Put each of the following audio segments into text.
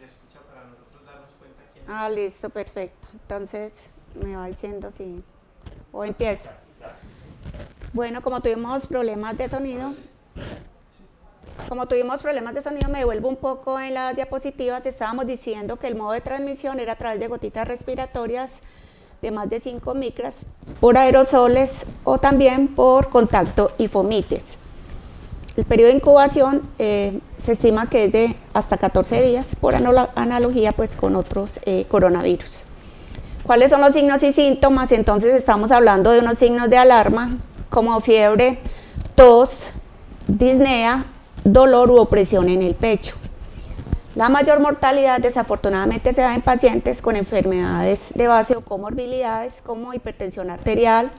se escucha para nosotros darnos cuenta quién es. Ah, listo, perfecto. Entonces me va diciendo si... O empiezo. Bueno, como tuvimos problemas de sonido, me devuelvo un poco en las diapositivas. Estábamos diciendo que el modo de transmisión era a través de gotitas respiratorias de más de 5 micras, por aerosoles o también por contacto y fomites. El periodo de incubación se estima que es de hasta 14 días, por analogía pues con otros coronavirus. ¿Cuáles son los signos y síntomas? Entonces estamos hablando de unos signos de alarma como fiebre, tos, disnea, dolor u opresión en el pecho. La mayor mortalidad desafortunadamente se da en pacientes con enfermedades de base o comorbilidades como hipertensión arterial,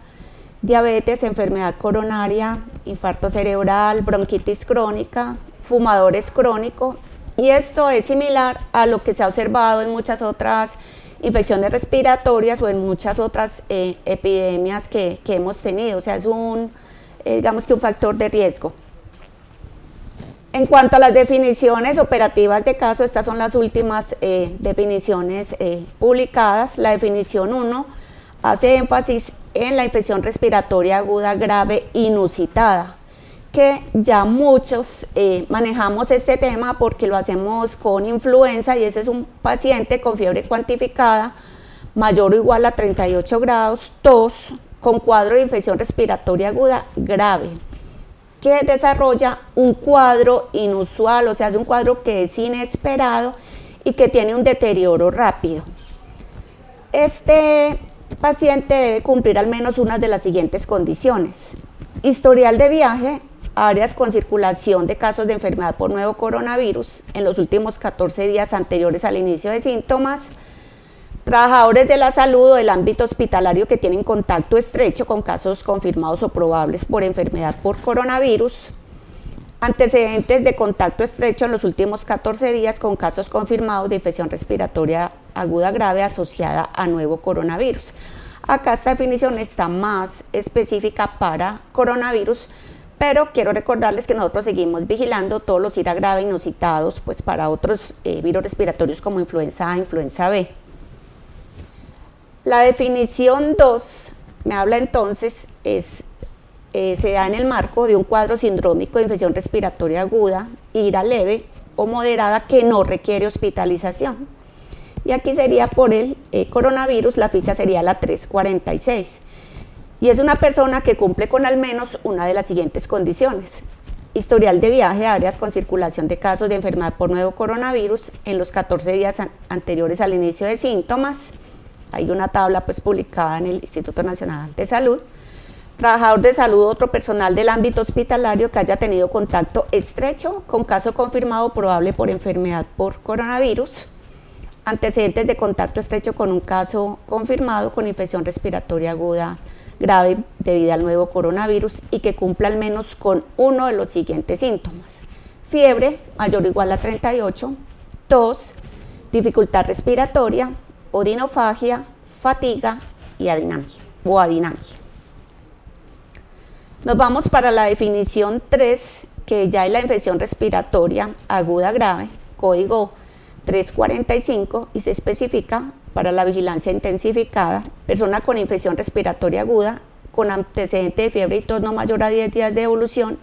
diabetes, enfermedad coronaria, infarto cerebral, bronquitis crónica, fumadores crónicos, y esto es similar a lo que se ha observado en muchas otras infecciones respiratorias o en muchas otras epidemias que hemos tenido, o sea, es digamos que un factor de riesgo. En cuanto a las definiciones operativas de caso, estas son las últimas definiciones publicadas. La definición 1 hace énfasis en la infección respiratoria aguda grave inusitada, que ya muchos manejamos este tema porque lo hacemos con influenza, y ese es un paciente con fiebre cuantificada mayor o igual a 38 grados, tos, con cuadro de infección respiratoria aguda grave, que desarrolla un cuadro inusual, o sea, es un cuadro que es inesperado y que tiene un deterioro rápido. Este paciente debe cumplir al menos una de las siguientes condiciones: historial de viaje a áreas con circulación de casos de enfermedad por nuevo coronavirus en los últimos 14 días anteriores al inicio de síntomas, trabajadores de la salud o del ámbito hospitalario que tienen contacto estrecho con casos confirmados o probables por enfermedad por coronavirus, antecedentes de contacto estrecho en los últimos 14 días con casos confirmados de infección respiratoria aguda grave asociada a nuevo coronavirus. Acá esta definición está más específica para coronavirus, pero quiero recordarles que nosotros seguimos vigilando todos los IRA grave inusitados pues para otros virus respiratorios como influenza A, influenza B. La definición 2 me habla entonces, se da en el marco de un cuadro sindrómico de infección respiratoria aguda, IRA leve o moderada, que no requiere hospitalización. Y aquí sería por el coronavirus, la ficha sería la 346. Y es una persona que cumple con al menos una de las siguientes condiciones: historial de viaje a áreas con circulación de casos de enfermedad por nuevo coronavirus en los 14 días anteriores al inicio de síntomas. Hay una tabla pues publicada en el Instituto Nacional de Salud. Trabajador de salud o otro personal del ámbito hospitalario que haya tenido contacto estrecho con caso confirmado probable por enfermedad por coronavirus. Antecedentes de contacto estrecho con un caso confirmado con infección respiratoria aguda grave debida al nuevo coronavirus y que cumpla al menos con uno de los siguientes síntomas: fiebre mayor o igual a 38, tos, dificultad respiratoria, odinofagia, fatiga y adinamia o adinamia. Nos vamos para la definición 3, que ya es la infección respiratoria aguda grave, código 345, y se especifica para la vigilancia intensificada: persona con infección respiratoria aguda con antecedente de fiebre y tos no mayor a 10 días de evolución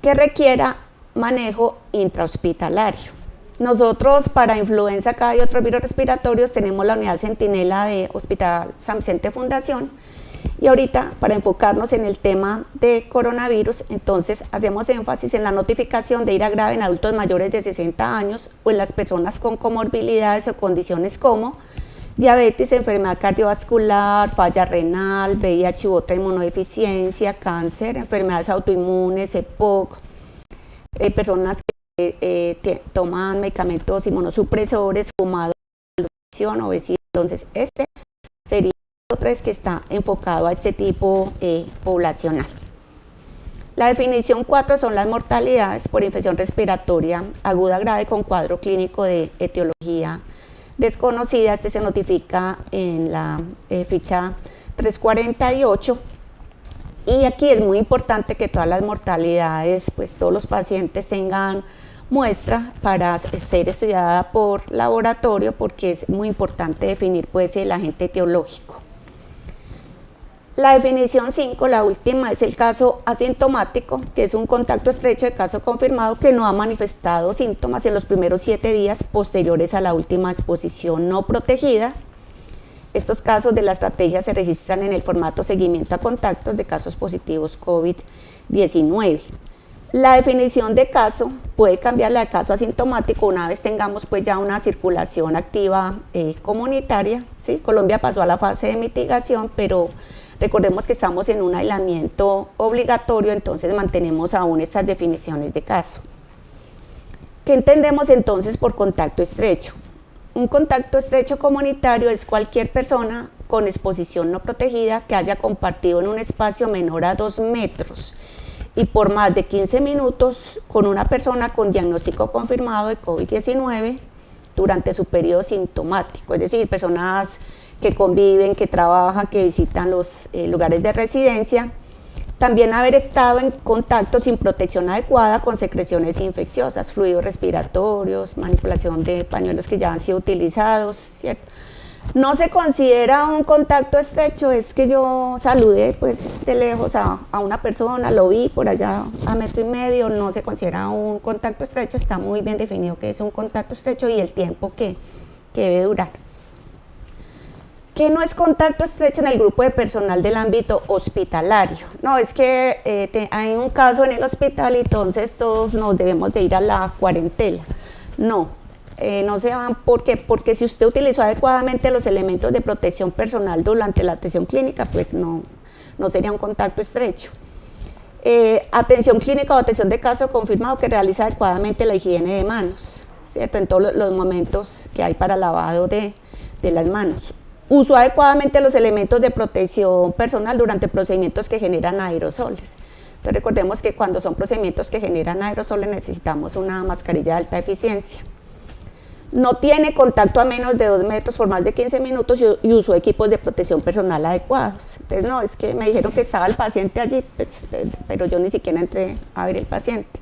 que requiera manejo intrahospitalario. Nosotros para influenza, cada y otros virus respiratorios tenemos la unidad centinela de Hospital San Vicente Fundación, y ahorita para enfocarnos en el tema de coronavirus, entonces hacemos énfasis en la notificación de IRA grave en adultos mayores de 60 años o en las personas con comorbilidades o condiciones como diabetes, enfermedad cardiovascular, falla renal, VIH u otra inmunodeficiencia, cáncer, enfermedades autoinmunes, EPOC, personas que toman medicamentos inmunosupresores, fumadores, obesidad. Entonces este sería otro 3 que está enfocado a este tipo poblacional. La definición 4 son las mortalidades por infección respiratoria aguda grave con cuadro clínico de etiología desconocida. Este se notifica en la ficha 348. Y aquí es muy importante que todas las mortalidades, pues todos los pacientes tengan muestra para ser estudiada por laboratorio, porque es muy importante definir pues el agente etiológico. La definición 5, la última, es el caso asintomático, que es un contacto estrecho de caso confirmado que no ha manifestado síntomas en los primeros 7 días posteriores a la última exposición no protegida. Estos casos de la estrategia se registran en el formato seguimiento a contactos de casos positivos COVID-19. La definición de caso puede cambiar la de caso asintomático una vez tengamos pues ya una circulación activa comunitaria, ¿sí? Colombia pasó a la fase de mitigación, pero recordemos que estamos en un aislamiento obligatorio, entonces mantenemos aún estas definiciones de caso. ¿Qué entendemos entonces por contacto estrecho? Un contacto estrecho comunitario es cualquier persona con exposición no protegida que haya compartido en un espacio menor a 2 metros y por más de 15 minutos con una persona con diagnóstico confirmado de COVID-19 durante su periodo sintomático, es decir, personas que conviven, que trabajan, que visitan los lugares de residencia. También haber estado en contacto sin protección adecuada con secreciones infecciosas, fluidos respiratorios, manipulación de pañuelos que ya han sido utilizados, ¿cierto? No se considera un contacto estrecho, es que yo saludé pues de lejos a una persona, lo vi por allá a 1,5 metros, no se considera un contacto estrecho, está muy bien definido que es un contacto estrecho y el tiempo que debe durar. ¿Qué no es contacto estrecho en el grupo de personal del ámbito hospitalario? No, es que hay un caso en el hospital y entonces todos nos debemos de ir a la cuarentena. No. No se van, ¿por qué? Porque si usted utilizó adecuadamente los elementos de protección personal durante la atención clínica, pues no sería un contacto estrecho. Atención clínica o atención de caso confirmado que realiza adecuadamente la higiene de manos, ¿cierto? En todos los momentos que hay para lavado de las manos. Usó adecuadamente los elementos de protección personal durante procedimientos que generan aerosoles. Entonces recordemos que cuando son procedimientos que generan aerosoles necesitamos una mascarilla de alta eficiencia. No tiene contacto a menos de 2 metros por más de 15 minutos y usó equipos de protección personal adecuados. Entonces, no, es que me dijeron que estaba el paciente allí, pues, pero yo ni siquiera entré a ver el paciente.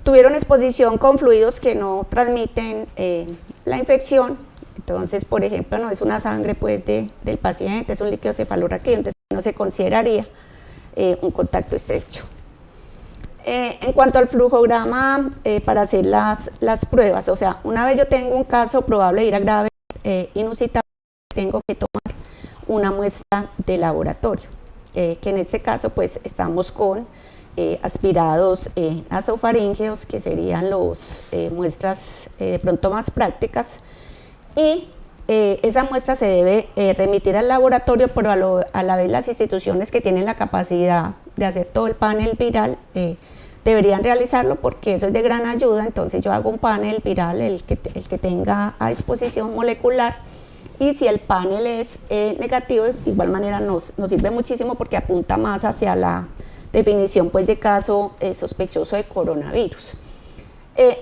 Tuvieron exposición con fluidos que no transmiten la infección. Entonces, por ejemplo, no es una sangre pues, del paciente, es un líquido cefalorraquídeo, entonces no se consideraría un contacto estrecho. En cuanto al flujograma para hacer las pruebas, o sea, una vez yo tengo un caso probable de ira grave inusitado, tengo que tomar una muestra de laboratorio, que en este caso pues estamos con aspirados nasofaríngeos, que serían las muestras de pronto más prácticas, y esa muestra se debe remitir al laboratorio, pero a la vez las instituciones que tienen la capacidad de hacer todo el panel viral deberían realizarlo porque eso es de gran ayuda. Entonces yo hago un panel viral, el que tenga a disposición molecular, y si el panel es negativo, de igual manera nos sirve muchísimo porque apunta más hacia la definición pues, de caso sospechoso de coronavirus.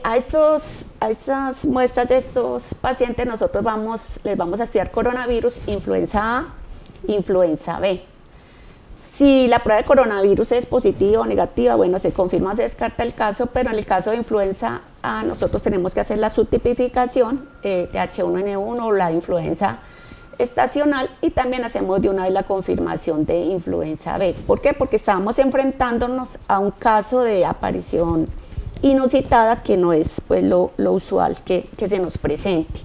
A estas muestras de estos pacientes nosotros les vamos a estudiar coronavirus, influenza A, influenza B. Si la prueba de coronavirus es positiva o negativa, bueno, se confirma, se descarta el caso, pero en el caso de influenza A nosotros tenemos que hacer la subtipificación de H1N1 o la influenza estacional, y también hacemos de una vez la confirmación de influenza B. ¿Por qué? Porque estábamos enfrentándonos a un caso de aparición inusitada que no es pues, lo usual que se nos presente.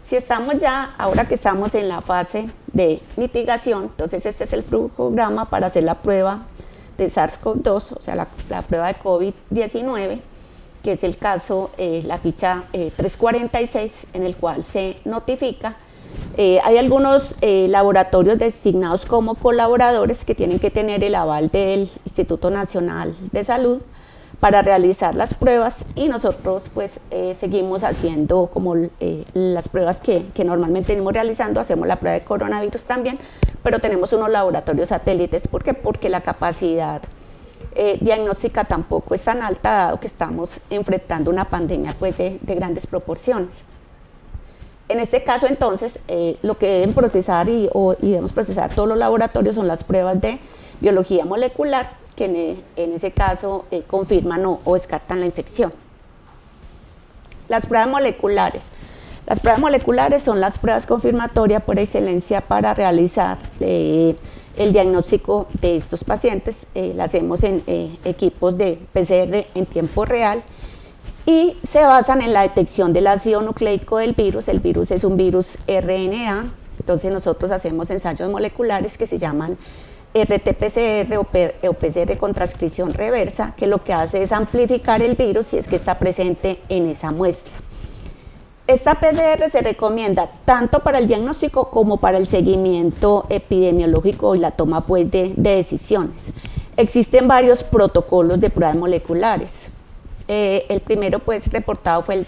Si estamos ya, ahora que estamos en la fase de mitigación, entonces este es el flujograma para hacer la prueba de SARS-CoV-2, o sea, la prueba de COVID-19, que es el caso, la ficha 346, en el cual se notifica. Hay algunos laboratorios designados como colaboradores que tienen que tener el aval del Instituto Nacional de Salud para realizar las pruebas, y nosotros pues seguimos haciendo como las pruebas que normalmente venimos realizando. Hacemos la prueba de coronavirus también, pero tenemos unos laboratorios satélites. ¿Por qué? Porque la capacidad diagnóstica tampoco es tan alta, dado que estamos enfrentando una pandemia pues, de grandes proporciones. En este caso entonces lo que deben procesar y debemos procesar todos los laboratorios son las pruebas de biología molecular, que en ese caso confirman o descartan la infección. Las pruebas moleculares. Las pruebas moleculares son las pruebas confirmatorias por excelencia para realizar el diagnóstico de estos pacientes. Las hacemos en equipos de PCR en tiempo real y se basan en la detección del ácido nucleico del virus. El virus es un virus RNA, entonces nosotros hacemos ensayos moleculares que se llaman RT-PCR o PCR con transcripción reversa, que lo que hace es amplificar el virus si es que está presente en esa muestra. Esta PCR se recomienda tanto para el diagnóstico como para el seguimiento epidemiológico y la toma pues, de decisiones. Existen varios protocolos de pruebas moleculares. El primero pues, reportado fue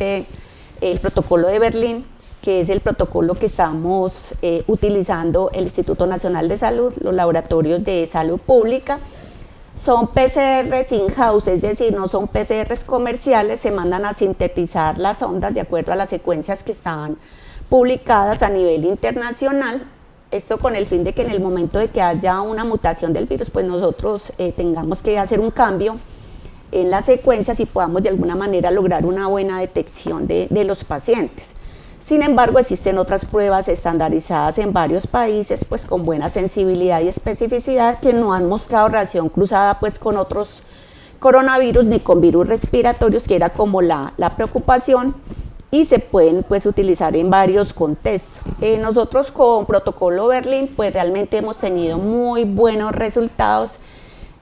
el protocolo de Berlín, que es el protocolo que estamos utilizando el Instituto Nacional de Salud, los laboratorios de salud pública. Son PCRs in-house, es decir, no son PCRs comerciales, se mandan a sintetizar las ondas de acuerdo a las secuencias que están publicadas a nivel internacional. Esto con el fin de que en el momento de que haya una mutación del virus, pues nosotros tengamos que hacer un cambio en las secuencias y podamos de alguna manera lograr una buena detección de los pacientes. Sin embargo, existen otras pruebas estandarizadas en varios países, pues con buena sensibilidad y especificidad, que no han mostrado relación cruzada pues con otros coronavirus ni con virus respiratorios, que era como la preocupación, y se pueden pues utilizar en varios contextos. Nosotros con protocolo Berlín pues realmente hemos tenido muy buenos resultados,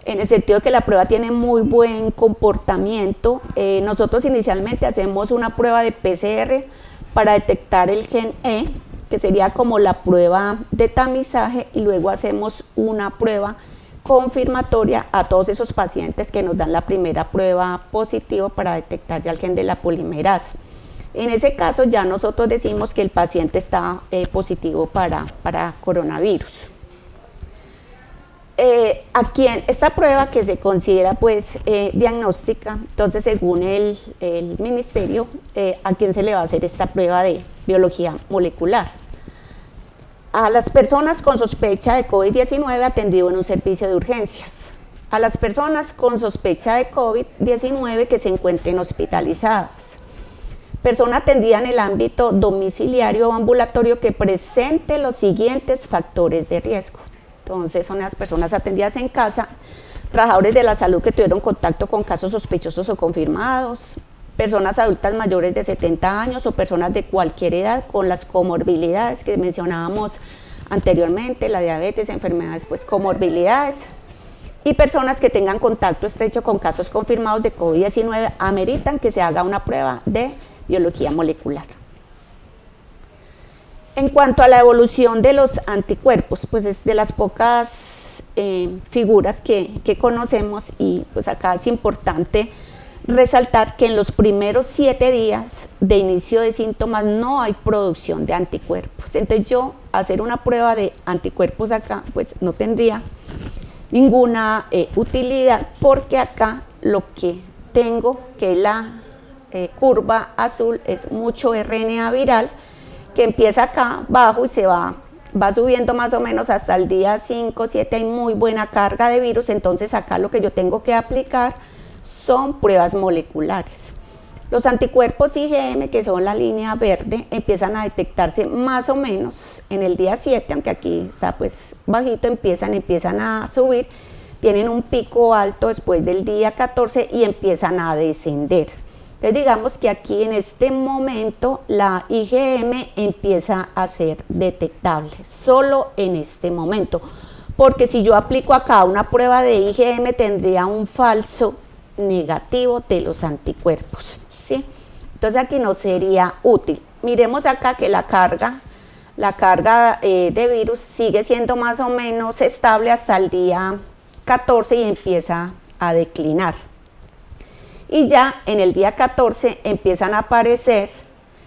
en el sentido de que la prueba tiene muy buen comportamiento. Nosotros inicialmente hacemos una prueba de PCR para detectar el gen E, que sería como la prueba de tamizaje, y luego hacemos una prueba confirmatoria a todos esos pacientes que nos dan la primera prueba positiva para detectar ya el gen de la polimerasa. En ese caso ya nosotros decimos que el paciente está positivo para coronavirus. Aquí en esta prueba que se considera pues diagnóstica, entonces según el ministerio, ¿a quién se le va a hacer esta prueba de biología molecular? A las personas con sospecha de COVID-19 atendido en un servicio de urgencias, a las personas con sospecha de COVID-19 que se encuentren hospitalizadas, persona atendida en el ámbito domiciliario o ambulatorio que presente los siguientes factores de riesgo. Entonces son las personas atendidas en casa, trabajadores de la salud que tuvieron contacto con casos sospechosos o confirmados, personas adultas mayores de 70 años o personas de cualquier edad con las comorbilidades que mencionábamos anteriormente, la diabetes, enfermedades pues comorbilidades, y personas que tengan contacto estrecho con casos confirmados de COVID-19 ameritan que se haga una prueba de biología molecular. En cuanto a la evolución de los anticuerpos, pues es de las pocas figuras que conocemos, y pues acá es importante resaltar que en los primeros 7 días de inicio de síntomas no hay producción de anticuerpos. Entonces yo hacer una prueba de anticuerpos acá pues no tendría ninguna utilidad, porque acá lo que tengo, que es la curva azul, es mucho RNA viral, que empieza acá abajo y se va subiendo más o menos hasta el día 5, 7, hay muy buena carga de virus. Entonces acá lo que yo tengo que aplicar son pruebas moleculares. Los anticuerpos IgM, que son la línea verde, empiezan a detectarse más o menos en el día 7, aunque aquí está pues bajito, empiezan a subir, tienen un pico alto después del día 14 y empiezan a descender. Entonces digamos que aquí en este momento la IgM empieza a ser detectable, solo en este momento, porque si yo aplico acá una prueba de IgM tendría un falso negativo de los anticuerpos, ¿sí? Entonces aquí no sería útil. Miremos acá que la carga de virus sigue siendo más o menos estable hasta el día 14 y empieza a declinar. Y ya en el día 14 empiezan a aparecer,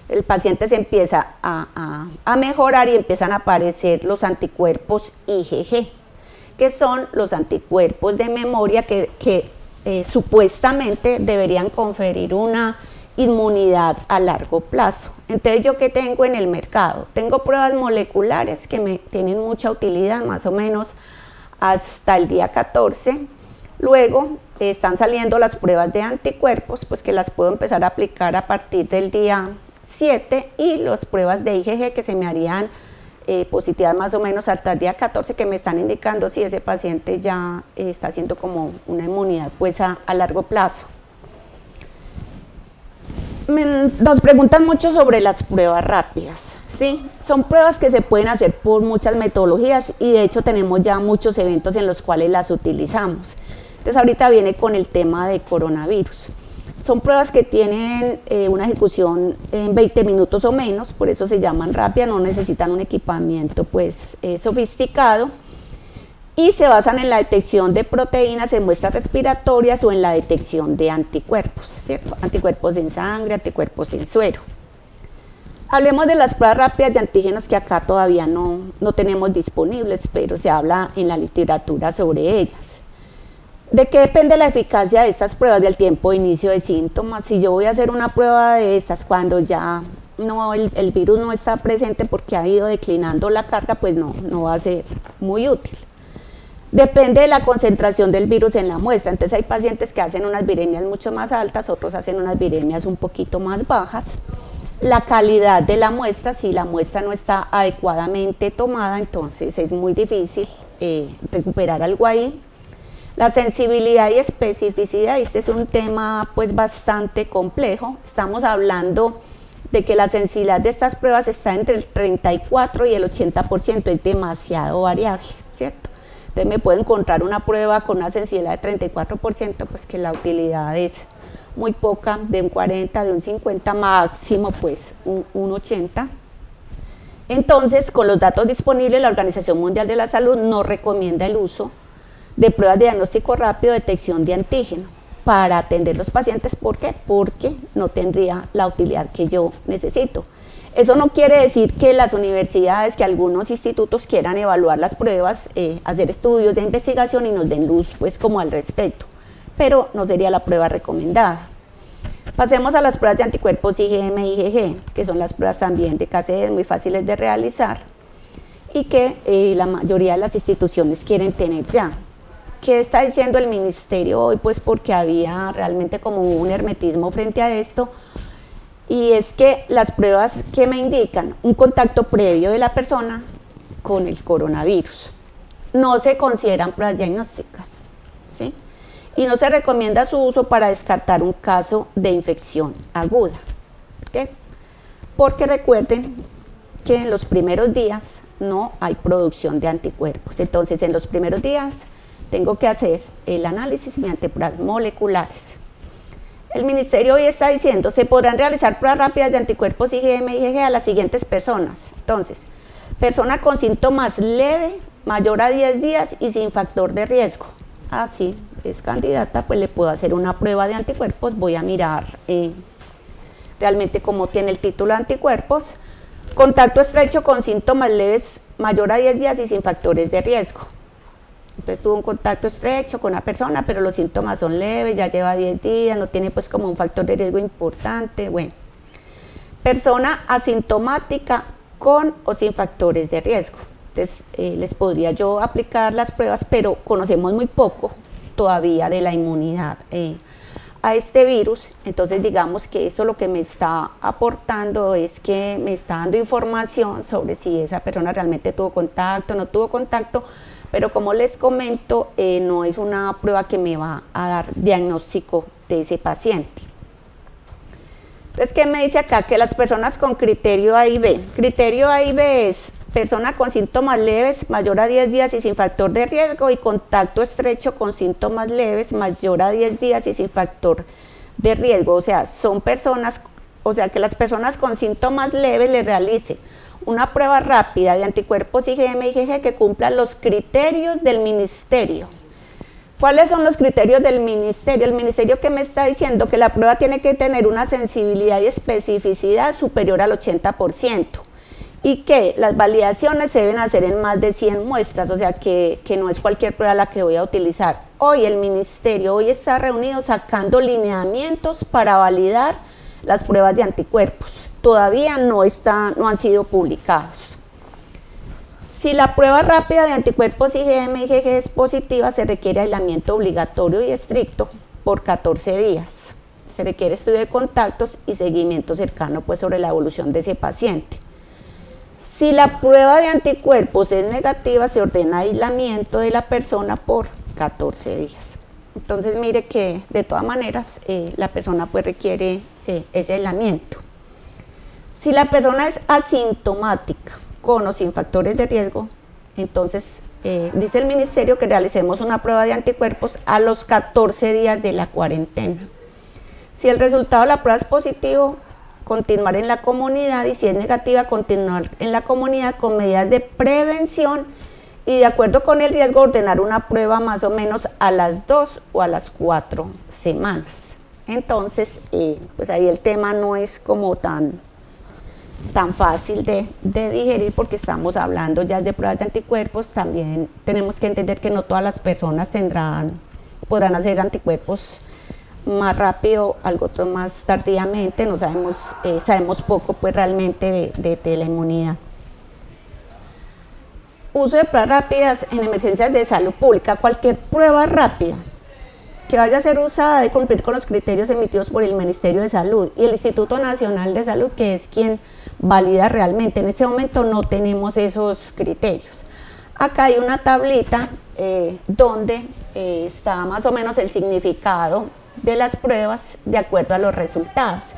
el paciente se empieza a mejorar y empiezan a aparecer los anticuerpos IgG, que son los anticuerpos de memoria que supuestamente deberían conferir una inmunidad a largo plazo. Entonces, ¿yo qué tengo en el mercado? Tengo pruebas moleculares que me tienen mucha utilidad, más o menos hasta el día 14. Luego están saliendo las pruebas de anticuerpos, pues que las puedo empezar a aplicar a partir del día 7 y las pruebas de IgG que se me harían positivas más o menos hasta el día 14, que me están indicando si ese paciente ya está haciendo como una inmunidad pues a largo plazo. Nos preguntan mucho sobre las pruebas rápidas, ¿sí? Son pruebas que se pueden hacer por muchas metodologías y de hecho tenemos ya muchos eventos en los cuales las utilizamos. Entonces ahorita viene con el tema de coronavirus. Son pruebas que tienen una ejecución en 20 minutos o menos, por eso se llaman rápidas, no necesitan un equipamiento pues sofisticado y se basan en la detección de proteínas en muestras respiratorias o en la detección de anticuerpos, ¿cierto? Anticuerpos en sangre, anticuerpos en suero. Hablemos de las pruebas rápidas de antígenos que acá todavía no tenemos disponibles, pero se habla en la literatura sobre ellas. ¿De qué depende la eficacia de estas pruebas? Del tiempo de inicio de síntomas. Si yo voy a hacer una prueba de estas cuando ya el virus no está presente porque ha ido declinando la carga, pues no va a ser muy útil. Depende de la concentración del virus en la muestra, entonces hay pacientes que hacen unas viremias mucho más altas, otros hacen unas viremias un poquito más bajas. La calidad de la muestra, si la muestra no está adecuadamente tomada, entonces es muy difícil recuperar algo ahí. La sensibilidad y especificidad, este es un tema pues bastante complejo, estamos hablando de que la sensibilidad de estas pruebas está entre el 34 y el 80%, es demasiado variable, ¿cierto? Entonces me puedo encontrar una prueba con una sensibilidad de 34%, pues que la utilidad es muy poca, de un 40, de un 50, máximo pues un 80. Entonces, con los datos disponibles, la Organización Mundial de la Salud no recomienda el uso de pruebas de diagnóstico rápido, detección de antígeno, para atender los pacientes. ¿Por qué? Porque no tendría la utilidad que yo necesito. Eso no quiere decir que las universidades, que algunos institutos quieran evaluar las pruebas, hacer estudios de investigación y nos den luz pues como al respecto, pero no sería la prueba recomendada. Pasemos a las pruebas de anticuerpos IgM y IgG, que son las pruebas también de KCD, muy fáciles de realizar y que la mayoría de las instituciones quieren tener ya. ¿Qué está diciendo el ministerio hoy? Pues porque había realmente como un hermetismo frente a esto, y es que las pruebas que me indican un contacto previo de la persona con el coronavirus no se consideran pruebas diagnósticas, ¿sí? Y no se recomienda su uso para descartar un caso de infección aguda, ¿ok? Porque recuerden que en los primeros días no hay producción de anticuerpos, entonces en los primeros días tengo que hacer el análisis mediante pruebas moleculares. El ministerio hoy está diciendo, se podrán realizar pruebas rápidas de anticuerpos IgM y IgG a las siguientes personas. Entonces, persona con síntomas leve, mayor a 10 días y sin factor de riesgo. Así es candidata, pues le puedo hacer una prueba de anticuerpos, voy a mirar realmente cómo tiene el título de anticuerpos. Contacto estrecho con síntomas leves, mayor a 10 días y sin factores de riesgo. Entonces tuvo un contacto estrecho con una persona, pero los síntomas son leves, ya lleva 10 días, no tiene pues como un factor de riesgo importante. Bueno, persona asintomática con o sin factores de riesgo. Entonces les podría yo aplicar las pruebas, pero conocemos muy poco todavía de la inmunidad a este virus. Entonces digamos que esto lo que me está aportando es que me está dando información sobre si esa persona realmente tuvo contacto o no tuvo contacto, pero como les comento, no es una prueba que me va a dar diagnóstico de ese paciente. Entonces, ¿qué me dice acá? Que las personas con criterio A y B. Criterio A y B es persona con síntomas leves, mayor a 10 días y sin factor de riesgo, y contacto estrecho con síntomas leves, mayor a 10 días y sin factor de riesgo. O sea, son personas, o sea, que las personas con síntomas leves le realicen una prueba rápida de anticuerpos IgM y IgG que cumplan los criterios del ministerio. ¿Cuáles son los criterios del ministerio? El ministerio que me está diciendo que la prueba tiene que tener una sensibilidad y especificidad superior al 80% y que las validaciones se deben hacer en más de 100 muestras, o sea que no es cualquier prueba la que voy a utilizar. Hoy el ministerio hoy está reunido sacando lineamientos para validar las pruebas de anticuerpos. Todavía no han sido publicados. Si la prueba rápida de anticuerpos IgM-IgG es positiva, se requiere aislamiento obligatorio y estricto por 14 días. Se requiere estudio de contactos y seguimiento cercano pues, sobre la evolución de ese paciente. Si la prueba de anticuerpos es negativa, se ordena aislamiento de la persona por 14 días. Entonces mire que de todas maneras la persona pues requiere ese aislamiento. Si la persona es asintomática con o sin factores de riesgo, entonces dice el ministerio que realicemos una prueba de anticuerpos a los 14 días de la cuarentena. Si el resultado de la prueba es positivo, continuar en la comunidad, y si es negativa, continuar en la comunidad con medidas de prevención y de acuerdo con el riesgo ordenar una prueba más o menos a las 2 o a las 4 semanas. Entonces, pues ahí el tema no es como tan fácil de digerir porque estamos hablando ya de pruebas de anticuerpos. También tenemos que entender que no todas las personas podrán hacer anticuerpos más rápido, algo otro más tardíamente. No sabemos poco pues realmente de la inmunidad. Uso de pruebas rápidas en emergencias de salud pública. Cualquier prueba rápida que vaya a ser usada debe cumplir con los criterios emitidos por el Ministerio de Salud y el Instituto Nacional de Salud, que es quien valida realmente. En este momento no tenemos esos criterios. Acá hay una tablita donde está más o menos el significado de las pruebas de acuerdo a los resultados.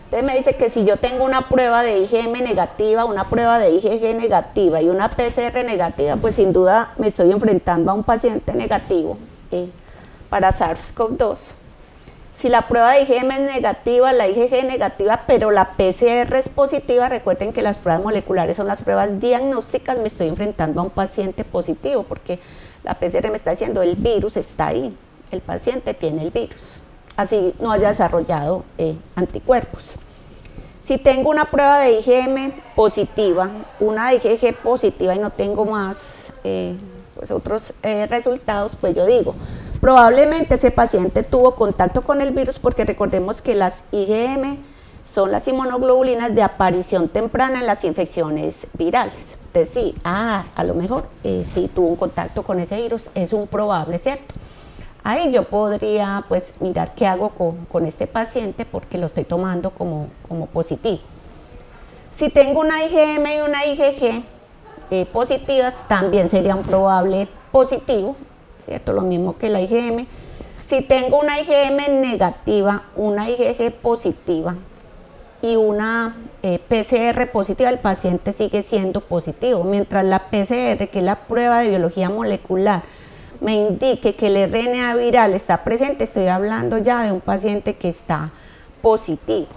Entonces me dice que si yo tengo una prueba de IgM negativa, una prueba de IgG negativa y una PCR negativa, pues sin duda me estoy enfrentando a un paciente negativo para SARS-CoV-2. Si la prueba de IgM es negativa, la IgG es negativa, pero la PCR es positiva, recuerden que las pruebas moleculares son las pruebas diagnósticas, me estoy enfrentando a un paciente positivo porque la PCR me está diciendo el virus está ahí, el paciente tiene el virus, así no haya desarrollado anticuerpos. Si tengo una prueba de IgM positiva, una de IgG positiva y no tengo más pues otros resultados, pues yo digo, probablemente ese paciente tuvo contacto con el virus porque recordemos que las IgM son las inmunoglobulinas de aparición temprana en las infecciones virales. Entonces sí, a lo mejor sí tuvo un contacto con ese virus, es un probable, ¿cierto? Ahí yo podría pues mirar qué hago con este paciente porque lo estoy tomando como positivo. Si tengo una IgM y una IgG positivas, también sería un probable positivo, ¿cierto? Lo mismo que la IgM. Si tengo una IgM negativa, una IgG positiva y una PCR positiva, el paciente sigue siendo positivo, mientras la PCR, que es la prueba de biología molecular, me indique que el RNA viral está presente, estoy hablando ya de un paciente que está positivo.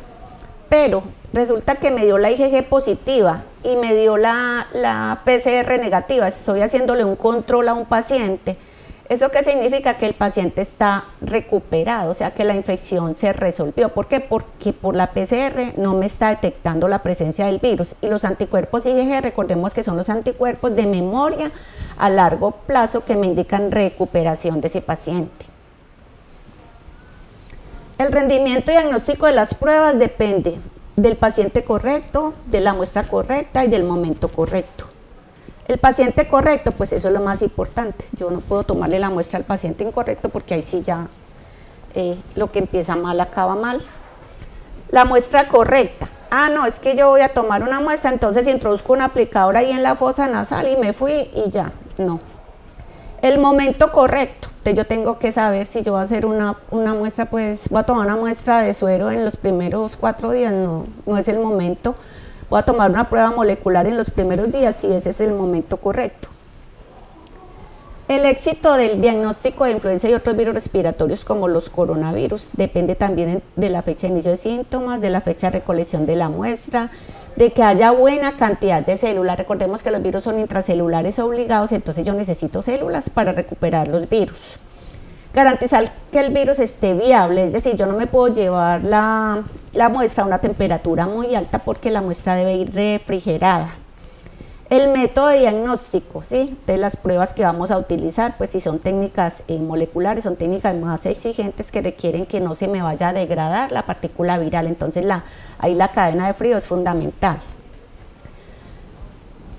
Pero resulta que me dio la IgG positiva y me dio la PCR negativa, estoy haciéndole un control a un paciente. ¿Eso qué significa? Que el paciente está recuperado, o sea que la infección se resolvió. ¿Por qué? Porque por la PCR no me está detectando la presencia del virus. Y los anticuerpos IgG, recordemos que son los anticuerpos de memoria a largo plazo que me indican recuperación de ese paciente. El rendimiento diagnóstico de las pruebas depende del paciente correcto, de la muestra correcta y del momento correcto. El paciente correcto, pues eso es lo más importante. Yo no puedo tomarle la muestra al paciente incorrecto porque ahí sí ya lo que empieza mal acaba mal. La muestra correcta. No, es que yo voy a tomar una muestra, entonces introduzco un aplicador ahí en la fosa nasal y me fui y ya. No. El momento correcto. Entonces yo tengo que saber si yo voy a hacer una muestra, pues voy a tomar una muestra de suero en los primeros 4 días. No es el momento. Voy a tomar una prueba molecular en los primeros días y ese es el momento correcto. El éxito del diagnóstico de influenza y otros virus respiratorios como los coronavirus depende también de la fecha de inicio de síntomas, de la fecha de recolección de la muestra, de que haya buena cantidad de células. Recordemos que los virus son intracelulares obligados, entonces yo necesito células para recuperar los virus. Garantizar que el virus esté viable, es decir, yo no me puedo llevar la muestra a una temperatura muy alta porque la muestra debe ir refrigerada. El método de diagnóstico, ¿sí? De las pruebas que vamos a utilizar, pues si son técnicas moleculares, son técnicas más exigentes que requieren que no se me vaya a degradar la partícula viral, entonces ahí la cadena de frío es fundamental.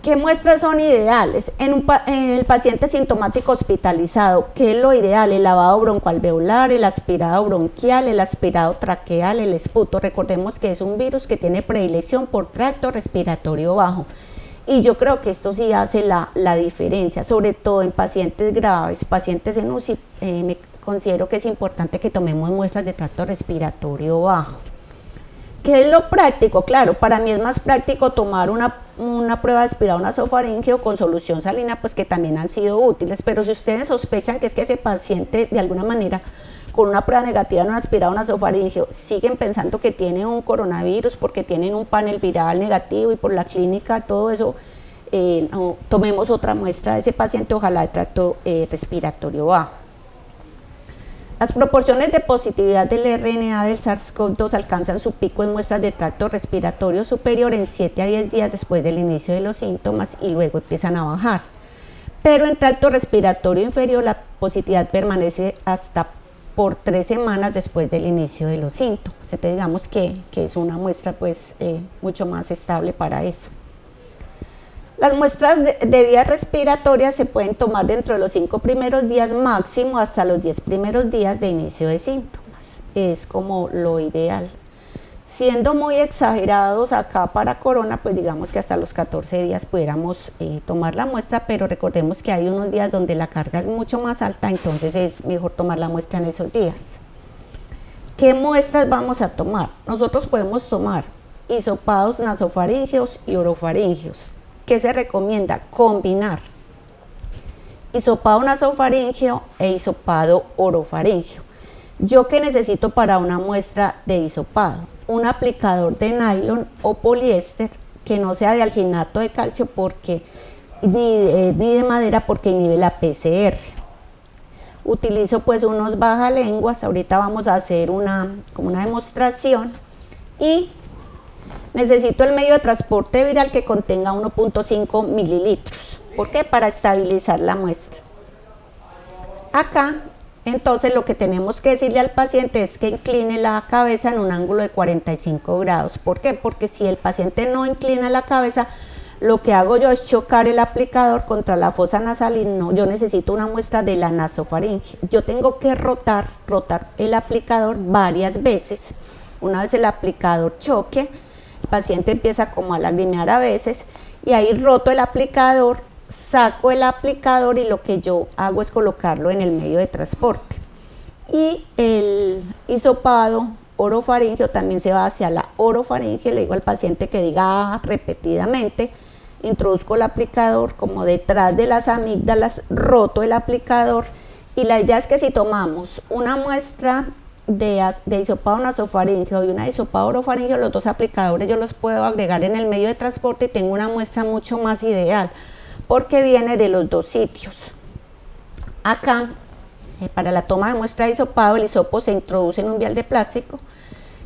¿Qué muestras son ideales? En el paciente sintomático hospitalizado, ¿qué es lo ideal? El lavado broncoalveolar, el aspirado bronquial, el aspirado traqueal, el esputo. Recordemos que es un virus que tiene predilección por tracto respiratorio bajo. Y yo creo que esto sí hace la diferencia, sobre todo en pacientes graves, pacientes en UCI. Me considero que es importante que tomemos muestras de tracto respiratorio bajo. ¿Qué es lo práctico? Claro, para mí es más práctico tomar una prueba de aspirado nasofaríngeo con solución salina, pues que también han sido útiles, pero si ustedes sospechan que es que ese paciente de alguna manera con una prueba negativa en un aspirado nasofaríngeo siguen pensando que tiene un coronavirus porque tienen un panel viral negativo y por la clínica todo eso, no, tomemos otra muestra de ese paciente, ojalá de tracto respiratorio bajo. Las proporciones de positividad del RNA del SARS-CoV-2 alcanzan su pico en muestras de tracto respiratorio superior en 7 a 10 días después del inicio de los síntomas y luego empiezan a bajar. Pero en tracto respiratorio inferior la positividad permanece hasta por 3 semanas después del inicio de los síntomas. Entonces digamos que es una muestra pues mucho más estable para eso. Las muestras de vías respiratorias se pueden tomar dentro de los 5 primeros días máximo hasta los 10 primeros días de inicio de síntomas. Es como lo ideal. Siendo muy exagerados acá para corona, pues digamos que hasta los 14 días pudiéramos tomar la muestra, pero recordemos que hay unos días donde la carga es mucho más alta, entonces es mejor tomar la muestra en esos días. ¿Qué muestras vamos a tomar? Nosotros podemos tomar hisopados nasofaríngeos y orofaríngeos. ¿Qué se recomienda? Combinar hisopado nasofaríngeo e hisopado orofaríngeo. ¿Yo qué necesito para una muestra de hisopado? Un aplicador de nylon o poliéster que no sea de alginato de calcio porque, ni de madera porque inhibe la PCR. Utilizo pues unos bajalenguas, ahorita vamos a hacer como una demostración y necesito el medio de transporte viral que contenga 1.5 mililitros. ¿Por qué? Para estabilizar la muestra. Acá, entonces, lo que tenemos que decirle al paciente es que incline la cabeza en un ángulo de 45 grados. ¿Por qué? Porque si el paciente no inclina la cabeza, lo que hago yo es chocar el aplicador contra la fosa nasal y no, yo necesito una muestra de la nasofaringe. Yo tengo que rotar el aplicador varias veces. Una vez el aplicador choque, el paciente empieza como a lagrimear a veces y ahí roto el aplicador, saco el aplicador y lo que yo hago es colocarlo en el medio de transporte. Y el hisopado orofaríngeo también se va hacia la orofaringe, le digo al paciente que diga repetidamente, introduzco el aplicador como detrás de las amígdalas, roto el aplicador y la idea es que si tomamos una muestra de hisopado nasofaríngeo y una hisopado orofaríngeo, los dos aplicadores yo los puedo agregar en el medio de transporte y tengo una muestra mucho más ideal porque viene de los dos sitios. Acá, para la toma de muestra de hisopado, el hisopo se introduce en un vial de plástico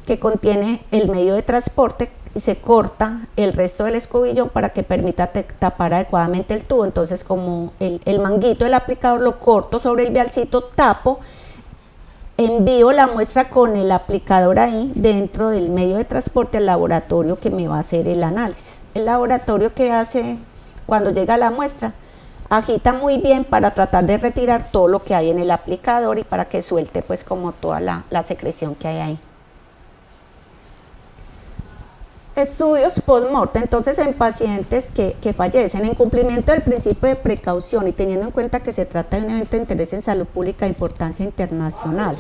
que contiene el medio de transporte y se corta el resto del escobillón para que permita tapar adecuadamente el tubo. Entonces, como el manguito del aplicador lo corto sobre el vialcito, tapo, envío la muestra con el aplicador ahí dentro del medio de transporte al laboratorio que me va a hacer el análisis. El laboratorio que hace cuando llega la muestra, agita muy bien para tratar de retirar todo lo que hay en el aplicador y para que suelte pues como toda la secreción que hay ahí. Estudios post-mortem, entonces en pacientes que fallecen en cumplimiento del principio de precaución y teniendo en cuenta que se trata de un evento de interés en salud pública de importancia internacional,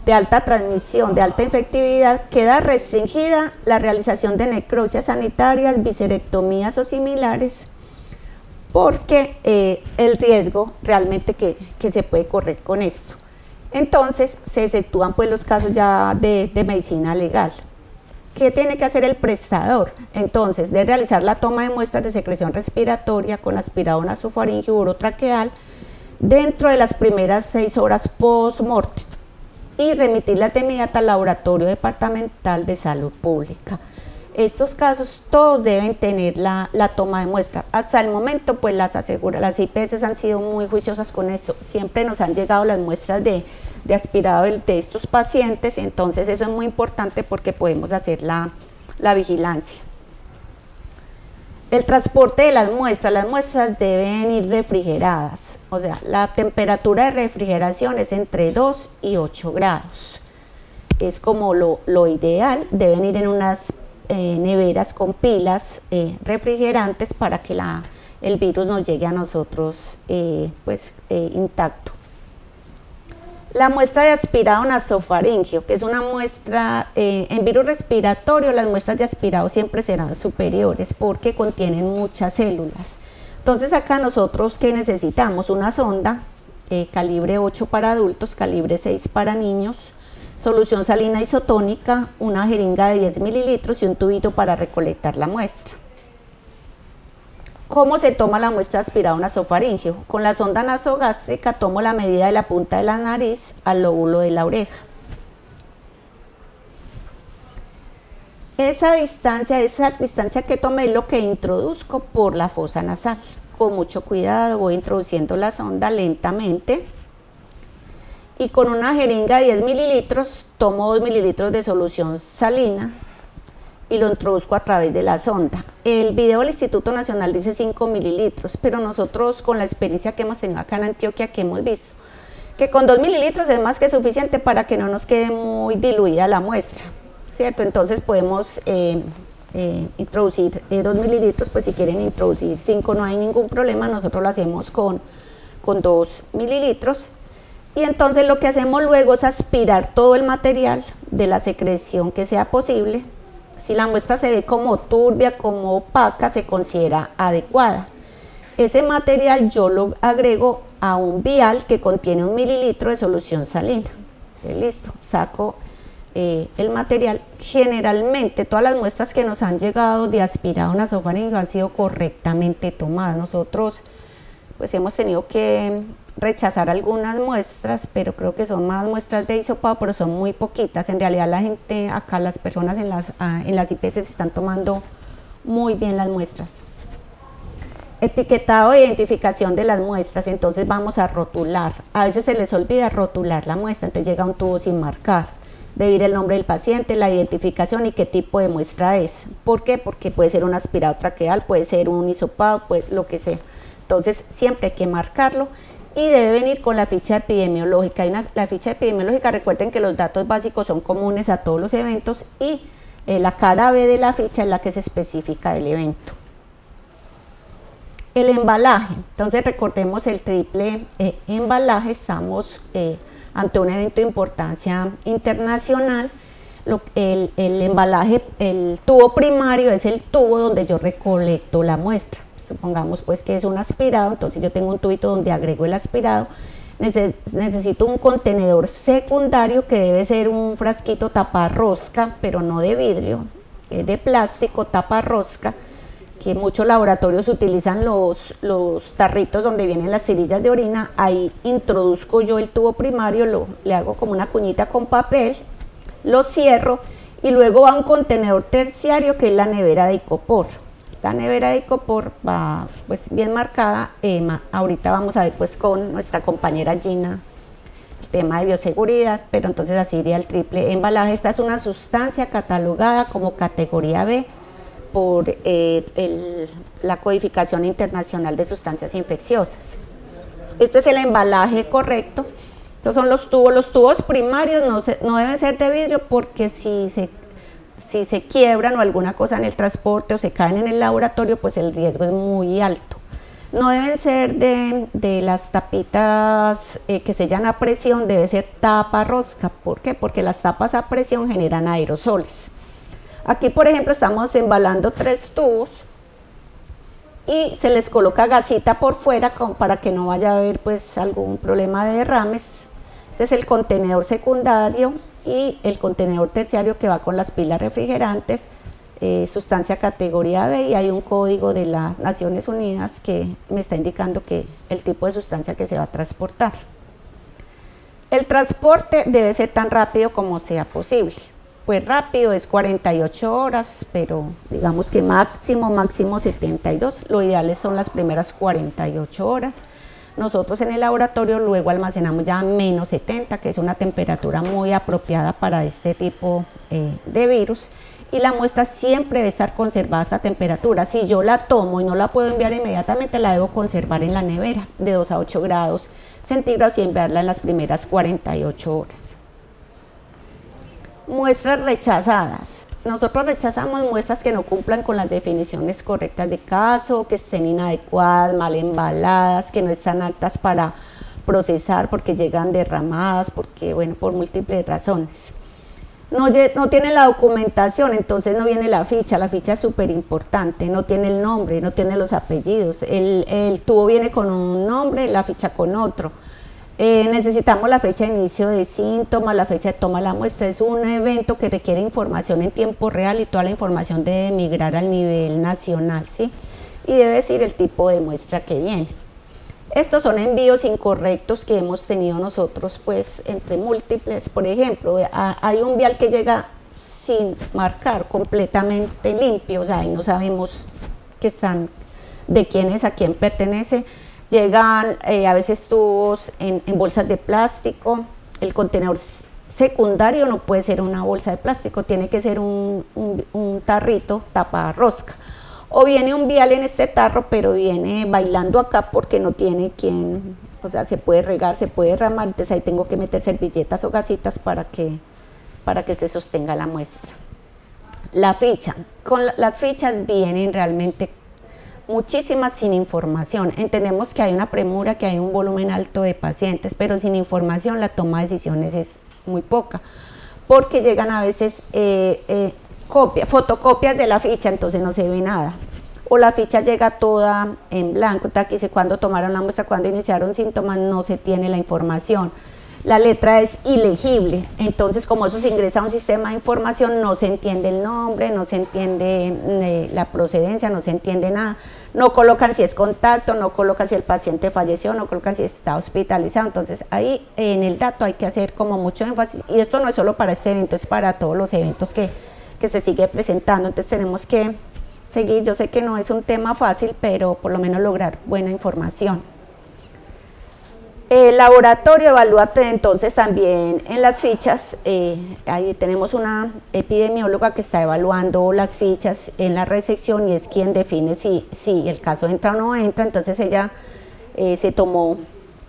de alta transmisión, de alta infectividad, queda restringida la realización de necropsias sanitarias, viscerectomías o similares, porque el riesgo realmente que se puede correr con esto. Entonces se exceptúan pues los casos ya de medicina legal. ¿Qué tiene que hacer el prestador? Entonces, de realizar la toma de muestras de secreción respiratoria con aspirado nasofaríngeo urotraqueal dentro de las primeras 6 horas post-mortem y remitirlas de inmediato al laboratorio departamental de salud pública. Estos casos todos deben tener la toma de muestra. Hasta el momento, pues las IPS han sido muy juiciosas con esto. Siempre nos han llegado las muestras de aspirado de estos pacientes, entonces eso es muy importante porque podemos hacer la vigilancia. El transporte de las muestras deben ir refrigeradas, o sea, la temperatura de refrigeración es entre 2 y 8 grados. Es como lo ideal, deben ir en unas neveras con pilas refrigerantes para que el virus nos llegue a nosotros intacto. La muestra de aspirado nasofaríngeo, que es una muestra, en virus respiratorio las muestras de aspirado siempre serán superiores porque contienen muchas células. Entonces acá nosotros, ¿qué necesitamos? Una sonda, calibre 8 para adultos, calibre 6 para niños, solución salina isotónica, una jeringa de 10 mililitros y un tubito para recolectar la muestra. ¿Cómo se toma la muestra de aspirado nasofaríngeo? Con la sonda nasogástrica tomo la medida de la punta de la nariz al lóbulo de la oreja. Esa distancia que tomé es lo que introduzco por la fosa nasal. Con mucho cuidado voy introduciendo la sonda lentamente y con una jeringa de 10 mililitros tomo 2 mililitros de solución salina y lo introduzco a través de la sonda. El video del Instituto Nacional dice 5 mililitros, pero nosotros con la experiencia que hemos tenido acá en Antioquia, que hemos visto que con 2 mililitros es más que suficiente para que no nos quede muy diluida la muestra, ¿cierto? Entonces podemos introducir 2 mililitros, pues si quieren introducir 5 no hay ningún problema, nosotros lo hacemos con 2 mililitros. Y entonces lo que hacemos luego es aspirar todo el material de la secreción que sea posible. Si la muestra se ve como turbia, como opaca, se considera adecuada. Ese material yo lo agrego a un vial que contiene 1 mililitro de solución salina. Listo, saco el material. Generalmente todas las muestras que nos han llegado de aspirado nasofaríngeo han sido correctamente tomadas. Nosotros pues hemos tenido que rechazar algunas muestras, pero creo que son más muestras de hisopado, pero son muy poquitas. En realidad la gente acá, las personas en las IPS se están tomando muy bien las muestras. Etiquetado e identificación de las muestras, entonces vamos a rotular. A veces se les olvida rotular la muestra, entonces llega un tubo sin marcar. Debe ir el nombre del paciente, la identificación y qué tipo de muestra es. ¿Por qué? Porque puede ser un aspirado traqueal, puede ser un hisopado, lo que sea. Entonces siempre hay que marcarlo y debe venir con la ficha epidemiológica. La ficha epidemiológica, recuerden que los datos básicos son comunes a todos los eventos y la cara B de la ficha es la que se especifica del evento. El embalaje, entonces recordemos el triple embalaje, estamos ante un evento de importancia internacional. El embalaje, el tubo primario es el tubo donde yo recolecto la muestra. Supongamos pues que es un aspirado, entonces yo tengo un tubito donde agrego el aspirado. Necesito un contenedor secundario que debe ser un frasquito taparrosca, pero no de vidrio, es de plástico taparrosca, que muchos laboratorios utilizan los tarritos donde vienen las tirillas de orina. Ahí introduzco yo el tubo primario, le hago como una cuñita con papel, lo cierro y luego va a un contenedor terciario que es la nevera de icopor. La nevera de icopor va pues bien marcada. Ahorita vamos a ver pues con nuestra compañera Gina el tema de bioseguridad, pero entonces así iría el triple embalaje. Esta es una sustancia catalogada como categoría B por la Codificación Internacional de Sustancias Infecciosas. Este es el embalaje correcto. Estos son los tubos primarios no deben ser de vidrio porque si se quiebran o alguna cosa en el transporte o se caen en el laboratorio, pues el riesgo es muy alto. No deben ser de las tapitas que sellan a presión, debe ser tapa rosca. ¿Por qué? Porque las tapas a presión generan aerosoles. Aquí, por ejemplo, estamos embalando 3 tubos y se les coloca gasita por fuera para que no vaya a haber pues algún problema de derrames. Este es el contenedor secundario y el contenedor terciario que va con las pilas refrigerantes, sustancia categoría B, y hay un código de las Naciones Unidas que me está indicando que el tipo de sustancia que se va a transportar. El transporte debe ser tan rápido como sea posible. Pues rápido es 48 horas, pero digamos que máximo 72. Lo ideal son las primeras 48 horas. Nosotros en el laboratorio luego almacenamos ya -70, que es una temperatura muy apropiada para este tipo de virus. y la muestra siempre debe estar conservada a esta temperatura. Si yo la tomo y no la puedo enviar inmediatamente, la debo conservar en la nevera de 2 a 8 grados centígrados y enviarla en las primeras 48 horas. Muestras rechazadas. Nosotros rechazamos muestras que no cumplan con las definiciones correctas de caso, que estén inadecuadas, mal embaladas, que no están aptas para procesar porque llegan derramadas, porque, bueno, por múltiples razones. No tiene la documentación, entonces no viene la ficha es súper importante, no tiene el nombre, no tiene los apellidos, el tubo viene con un nombre, la ficha con otro. Necesitamos la fecha de inicio de síntomas, la fecha de toma de la muestra. Es un evento que requiere información en tiempo real y toda la información debe migrar al nivel nacional, ¿sí? Y debe decir el tipo de muestra que viene. Estos son envíos incorrectos que hemos tenido nosotros, pues, entre múltiples. Por ejemplo, hay un vial que llega sin marcar, completamente limpio, o sea, y no sabemos de quién es, a quién pertenece. Llegan a veces tubos en bolsas de plástico. El contenedor secundario no puede ser una bolsa de plástico, tiene que ser un tarrito tapa rosca. O viene un vial en este tarro, pero viene bailando acá porque no tiene quien, o sea, se puede regar, se puede derramar, entonces ahí tengo que meter servilletas o gasitas para que se sostenga la muestra. La ficha. Las fichas vienen realmente muchísimas sin información. Entendemos que hay una premura, que hay un volumen alto de pacientes, pero sin información la toma de decisiones es muy poca, porque llegan a veces fotocopias de la ficha, entonces no se ve nada, o la ficha llega toda en blanco, aquí dice cuándo tomaron la muestra, cuándo iniciaron síntomas, no se tiene la información. La letra es ilegible, entonces como eso se ingresa a un sistema de información, no se entiende el nombre, no se entiende la procedencia, no se entiende nada. No colocan si es contacto, no colocan si el paciente falleció, no colocan si está hospitalizado. Entonces ahí en el dato hay que hacer como mucho énfasis, y esto no es solo para este evento, es para todos los eventos que se sigue presentando. Entonces tenemos que seguir, yo sé que no es un tema fácil, pero por lo menos lograr buena información. El laboratorio evalúa entonces también en las fichas, ahí tenemos una epidemióloga que está evaluando las fichas en la recepción y es quien define si el caso entra o no entra. Entonces ella se tomó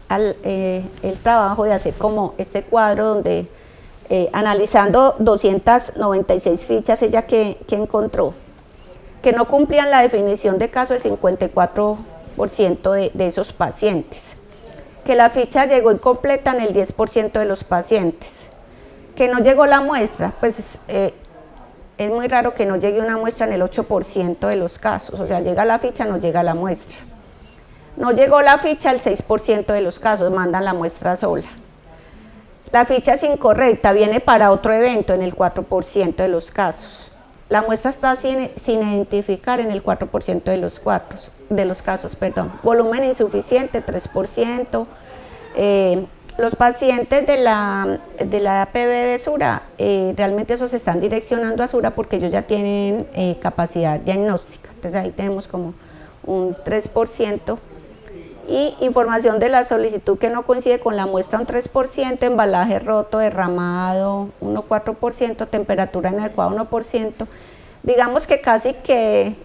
el trabajo de hacer como este cuadro donde analizando 296 fichas, ella que encontró que no cumplían la definición de caso el 54% de esos pacientes, que la ficha llegó incompleta en el 10% de los pacientes, que no llegó la muestra, pues es muy raro que no llegue una muestra en el 8% de los casos, o sea, llega la ficha, no llega la muestra. No llegó la ficha el 6% de los casos, mandan la muestra sola. La ficha es incorrecta, viene para otro evento en el 4% de los casos. La muestra está sin identificar en el 4% de los casos. Volumen insuficiente, 3%. Los pacientes de la APB de Sura, realmente esos se están direccionando a Sura porque ellos ya tienen capacidad diagnóstica. Entonces ahí tenemos como un 3%. Y información de la solicitud que no coincide con la muestra, un 3%, embalaje roto, derramado, 1,4%, temperatura inadecuada, 1%. Digamos que casi que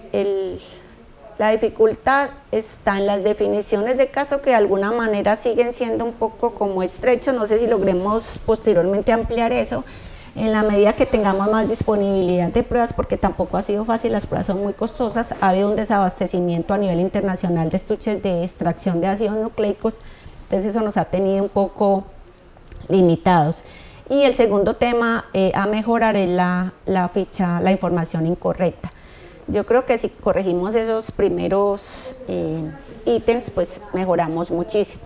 la dificultad está en las definiciones de caso, que de alguna manera siguen siendo un poco como estrechos. No sé si logremos posteriormente ampliar eso en la medida que tengamos más disponibilidad de pruebas, porque tampoco ha sido fácil, las pruebas son muy costosas, ha habido un desabastecimiento a nivel internacional de estuches de extracción de ácidos nucleicos, entonces eso nos ha tenido un poco limitados. Y el segundo tema a mejorar es la información incorrecta. Yo creo que si corregimos esos primeros ítems, pues mejoramos muchísimo.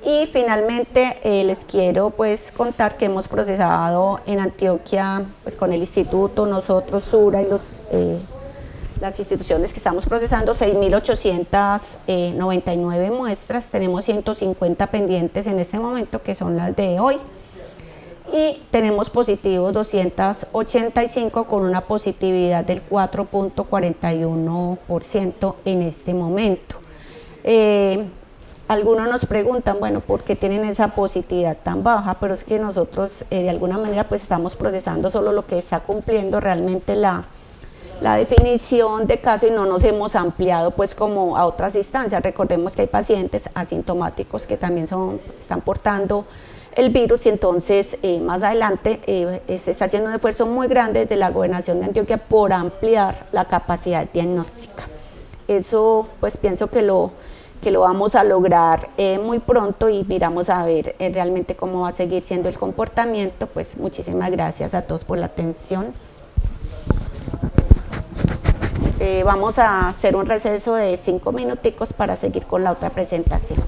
Y finalmente les quiero pues contar que hemos procesado en Antioquia, pues con el instituto, nosotros, Sura y las instituciones que estamos procesando, 6.899 muestras, tenemos 150 pendientes en este momento, que son las de hoy, y tenemos positivos 285 con una positividad del 4,41% en este momento. Algunos nos preguntan, bueno, ¿por qué tienen esa positividad tan baja? Pero es que nosotros de alguna manera pues estamos procesando solo lo que está cumpliendo realmente la definición de caso y no nos hemos ampliado pues como a otras instancias. Recordemos que hay pacientes asintomáticos que también están portando el virus y entonces más adelante se está haciendo un esfuerzo muy grande desde la Gobernación de Antioquia por ampliar la capacidad diagnóstica. Eso pues pienso que lo vamos a lograr muy pronto y miramos a ver realmente cómo va a seguir siendo el comportamiento. Pues muchísimas gracias a todos por la atención. Vamos a hacer un receso de 5 minuticos para seguir con la otra presentación.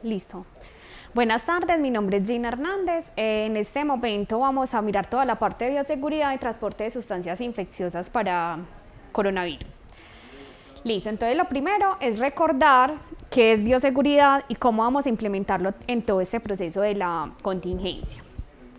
Listo. Buenas tardes, mi nombre es Gina Hernández. En este momento vamos a mirar toda la parte de bioseguridad y transporte de sustancias infecciosas para coronavirus. Listo, entonces lo primero es recordar qué es bioseguridad y cómo vamos a implementarlo en todo este proceso de la contingencia.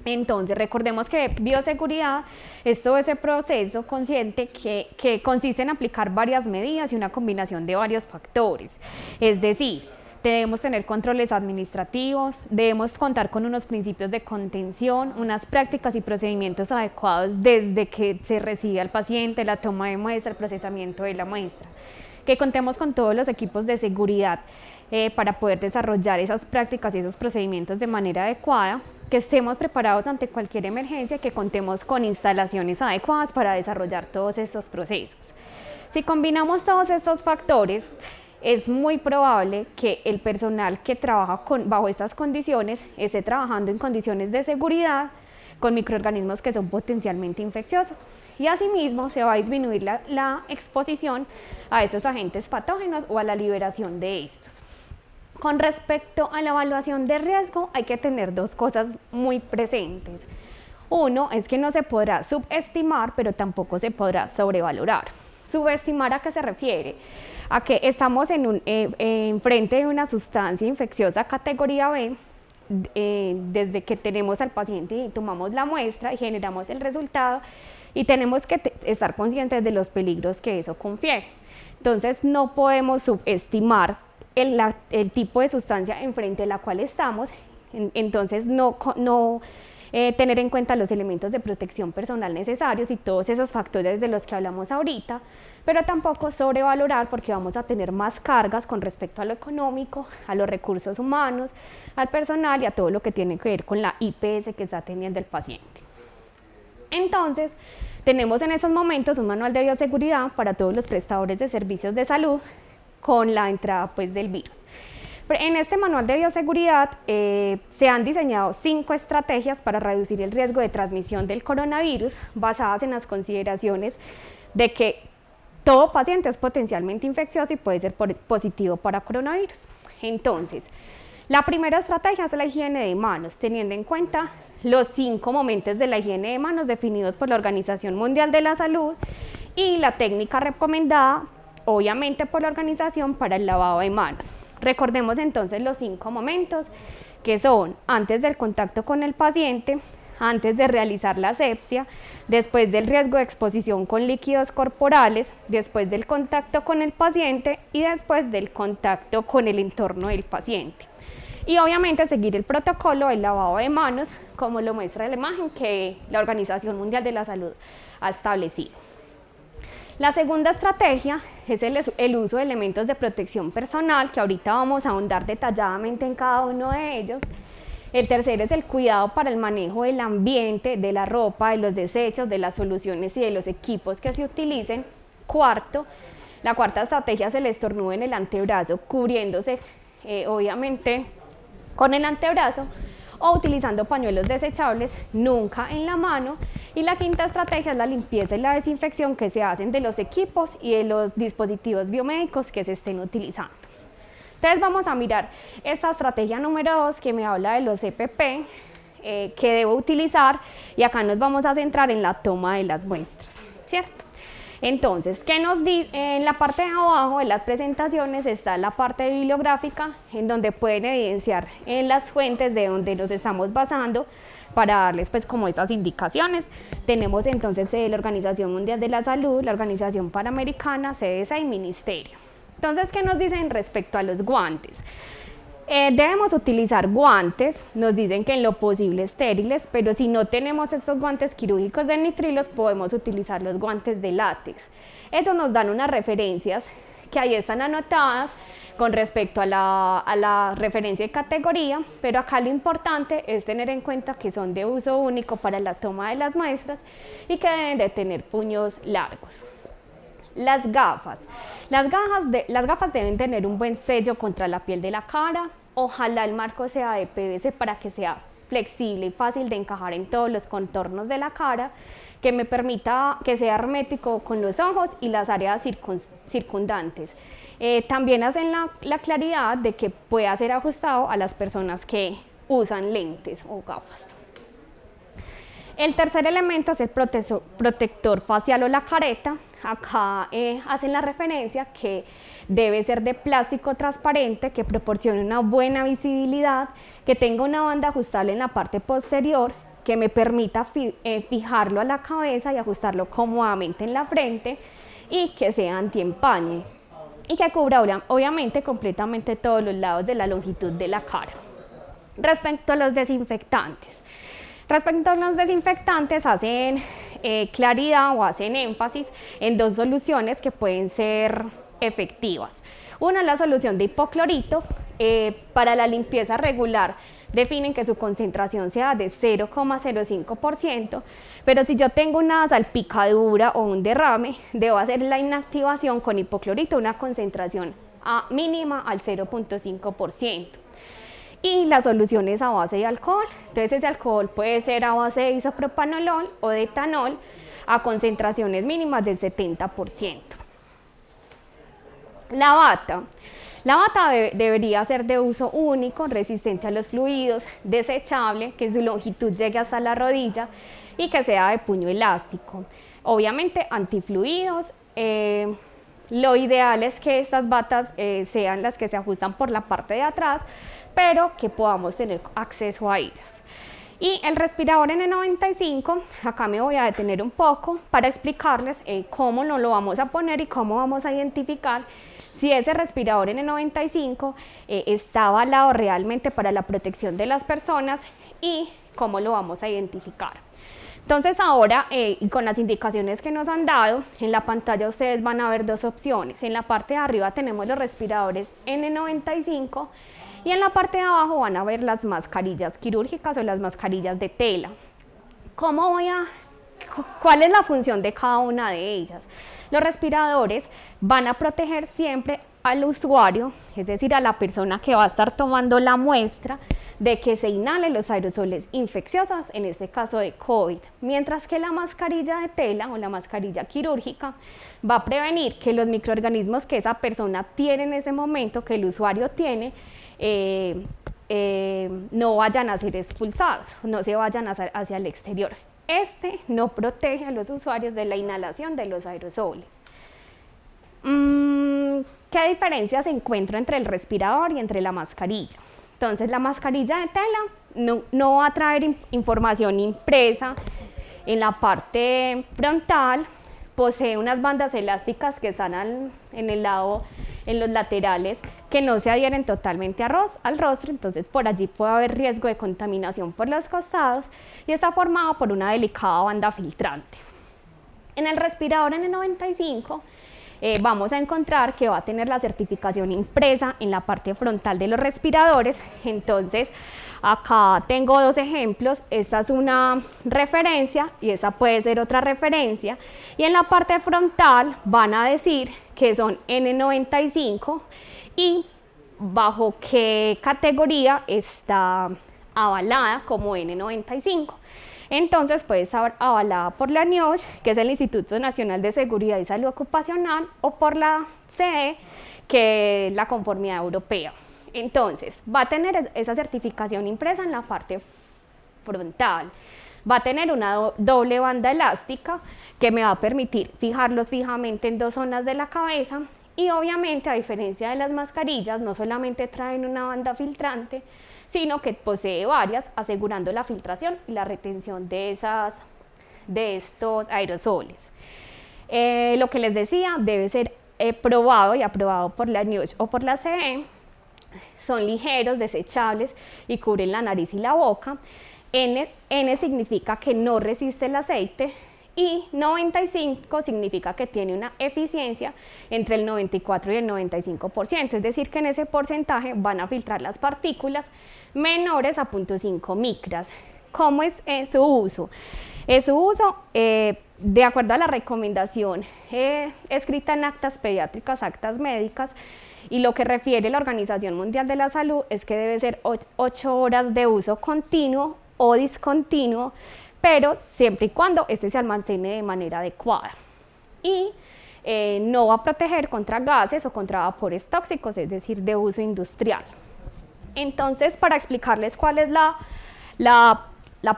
Entonces, recordemos que bioseguridad es todo ese proceso consciente que consiste en aplicar varias medidas y una combinación de varios factores. Es decir, debemos tener controles administrativos, debemos contar con unos principios de contención, unas prácticas y procedimientos adecuados desde que se recibe al paciente, la toma de muestra, el procesamiento de la muestra. Que contemos con todos los equipos de seguridad para poder desarrollar esas prácticas y esos procedimientos de manera adecuada, que estemos preparados ante cualquier emergencia, que contemos con instalaciones adecuadas para desarrollar todos estos procesos. Si combinamos todos estos factores, es muy probable que el personal que trabaja bajo estas condiciones esté trabajando en condiciones de seguridad con microorganismos que son potencialmente infecciosos, y asimismo se va a disminuir la exposición a estos agentes patógenos o a la liberación de estos. Con respecto a la evaluación de riesgo, hay que tener dos cosas muy presentes. Uno es que no se podrá subestimar, pero tampoco se podrá sobrevalorar. ¿Subestimar a qué se refiere? A que estamos en frente de una sustancia infecciosa categoría B, desde que tenemos al paciente y tomamos la muestra y generamos el resultado, y tenemos que estar conscientes de los peligros que eso confiere. Entonces no podemos subestimar el tipo de sustancia enfrente de la cual estamos, entonces no tener en cuenta los elementos de protección personal necesarios y todos esos factores de los que hablamos ahorita, pero tampoco sobrevalorar, porque vamos a tener más cargas con respecto a lo económico, a los recursos humanos, al personal y a todo lo que tiene que ver con la IPS que está teniendo el paciente. Entonces, tenemos en esos momentos un manual de bioseguridad para todos los prestadores de servicios de salud con la entrada del virus. En este manual de bioseguridad se han diseñado 5 estrategias para reducir el riesgo de transmisión del coronavirus, basadas en las consideraciones de que todo paciente es potencialmente infeccioso y puede ser positivo para coronavirus. Entonces, la primera estrategia es la higiene de manos, teniendo en cuenta los 5 momentos de la higiene de manos definidos por la Organización Mundial de la Salud y la técnica recomendada, obviamente, por la organización para el lavado de manos. Recordemos entonces los 5 momentos, que son antes del contacto con el paciente, antes de realizar la asepsia, después del riesgo de exposición con líquidos corporales, después del contacto con el paciente y después del contacto con el entorno del paciente. Y obviamente seguir el protocolo del lavado de manos, como lo muestra la imagen que la Organización Mundial de la Salud ha establecido. La segunda estrategia es el uso de elementos de protección personal, que ahorita vamos a ahondar detalladamente en cada uno de ellos. El tercero es el cuidado para el manejo del ambiente, de la ropa, de los desechos, de las soluciones y de los equipos que se utilicen. La cuarta estrategia es el estornudo en el antebrazo, cubriéndose obviamente con el antebrazo o utilizando pañuelos desechables, nunca en la mano. Y la quinta estrategia es la limpieza y la desinfección que se hacen de los equipos y de los dispositivos biomédicos que se estén utilizando. Entonces vamos a mirar esta estrategia número 2, que me habla de los EPP que debo utilizar, y acá nos vamos a centrar en la toma de las muestras, ¿cierto? Entonces, en la parte de abajo de las presentaciones está la parte bibliográfica, en donde pueden evidenciar en las fuentes de donde nos estamos basando para darles como estas indicaciones. Tenemos entonces la Organización Mundial de la Salud, la Organización Panamericana, CDC y Ministerio. Entonces, ¿qué nos dicen respecto a los guantes? Debemos utilizar guantes, nos dicen que en lo posible estériles, pero si no tenemos estos guantes quirúrgicos de nitrilos, podemos utilizar los guantes de látex. Ellos nos dan unas referencias que ahí están anotadas con respecto a la referencia de categoría, pero acá lo importante es tener en cuenta que son de uso único para la toma de las muestras y que deben de tener puños largos. Las gafas. Las gafas deben tener un buen sello contra la piel de la cara. Ojalá el marco sea de PVC para que sea flexible y fácil de encajar en todos los contornos de la cara, que me permita que sea hermético con los ojos y las áreas circundantes. También hacen la claridad de que pueda ser ajustado a las personas que usan lentes o gafas. El tercer elemento es el protector facial o la careta. Acá hacen la referencia que debe ser de plástico transparente, que proporcione una buena visibilidad, que tenga una banda ajustable en la parte posterior, que me permita fijarlo a la cabeza y ajustarlo cómodamente en la frente, y que sea antiempañe y que cubra obviamente completamente todos los lados de la longitud de la cara. Respecto a los desinfectantes. Hacen claridad o hacen énfasis en dos soluciones que pueden ser efectivas. Una es la solución de hipoclorito. Para la limpieza regular definen que su concentración sea de 0,05%, pero si yo tengo una salpicadura o un derrame, debo hacer la inactivación con hipoclorito, una concentración mínima al 0,5%. Y la solución es a base de alcohol. Entonces ese alcohol puede ser a base de isopropanolol o de etanol a concentraciones mínimas del 70%. La bata. La bata debería ser de uso único, resistente a los fluidos, desechable, que su longitud llegue hasta la rodilla y que sea de puño elástico. Obviamente antifluidos. Lo ideal es que estas batas sean las que se ajustan por la parte de atrás, pero que podamos tener acceso a ellas. Y el respirador N95, acá me voy a detener un poco para explicarles cómo nos lo vamos a poner y cómo vamos a identificar si ese respirador N95 está avalado realmente para la protección de las personas y cómo lo vamos a identificar. Entonces ahora, con las indicaciones que nos han dado, en la pantalla ustedes van a ver dos opciones. En la parte de arriba tenemos los respiradores N95 y en la parte de abajo van a ver las mascarillas quirúrgicas o las mascarillas de tela. ¿Cuál es la función de cada una de ellas? Los respiradores van a proteger siempre al usuario, es decir, a la persona que va a estar tomando la muestra, de que se inhalen los aerosoles infecciosos, en este caso de COVID, mientras que la mascarilla de tela o la mascarilla quirúrgica va a prevenir que los microorganismos que esa persona tiene en ese momento, que el usuario tiene, no vayan a ser expulsados, no se vayan hacia el exterior. Este no protege a los usuarios de la inhalación de los aerosoles. ¿Qué diferencias encuentro entre el respirador y entre la mascarilla? Entonces, la mascarilla de tela no va a traer información impresa en la parte frontal, posee unas bandas elásticas que están en los laterales, que no se adhieren totalmente al rostro, entonces por allí puede haber riesgo de contaminación por los costados y está formado por una delicada banda filtrante. En el respirador N95 vamos a encontrar que va a tener la certificación impresa en la parte frontal de los respiradores. Entonces acá tengo dos ejemplos, esta es una referencia y esta puede ser otra referencia, y en la parte frontal van a decir que son N95 y bajo qué categoría está avalada como N95. Entonces puede estar avalada por la NIOSH, que es el Instituto Nacional de Seguridad y Salud Ocupacional, o por la CE, que es la Conformidad Europea. Entonces va a tener esa certificación impresa en la parte frontal, va a tener una doble banda elástica que me va a permitir fijarlos fijamente en dos zonas de la cabeza, y obviamente, a diferencia de las mascarillas, no solamente traen una banda filtrante, sino que posee varias, asegurando la filtración y la retención de estos aerosoles. Lo que les decía, debe ser probado y aprobado por la NIOSH o por la CE. Son ligeros, desechables y cubren la nariz y la boca. N significa que no resiste el aceite, y 95 significa que tiene una eficiencia entre el 94 y el 95%, es decir, que en ese porcentaje van a filtrar las partículas menores a 0.5 micras. ¿Cómo es su uso? Su uso, de acuerdo a la recomendación escrita en actas pediátricas, actas médicas, y lo que refiere la Organización Mundial de la Salud es que debe ser 8 horas de uso continuo o discontinuo, pero siempre y cuando este se almacene de manera adecuada. Y no va a proteger contra gases o contra vapores tóxicos, es decir, de uso industrial. Entonces, para explicarles cuál es la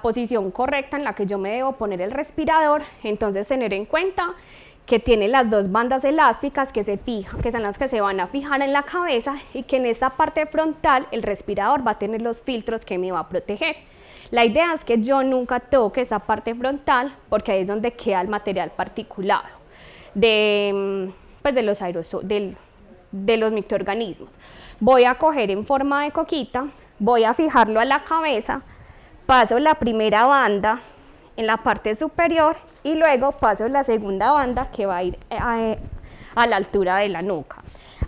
posición correcta en la que yo me debo poner el respirador, entonces tener en cuenta que tiene las dos bandas elásticas que se fijan, que son las que se van a fijar en la cabeza, y que en esta parte frontal el respirador va a tener los filtros que me va a proteger. La idea es que yo nunca toque esa parte frontal, porque ahí es donde queda el material particulado pues de los aerosoles, de los microorganismos. Voy a coger en forma de coquita, voy a fijarlo a la cabeza, paso la primera banda en la parte superior y luego paso la segunda banda que va a ir a la altura de la nuca.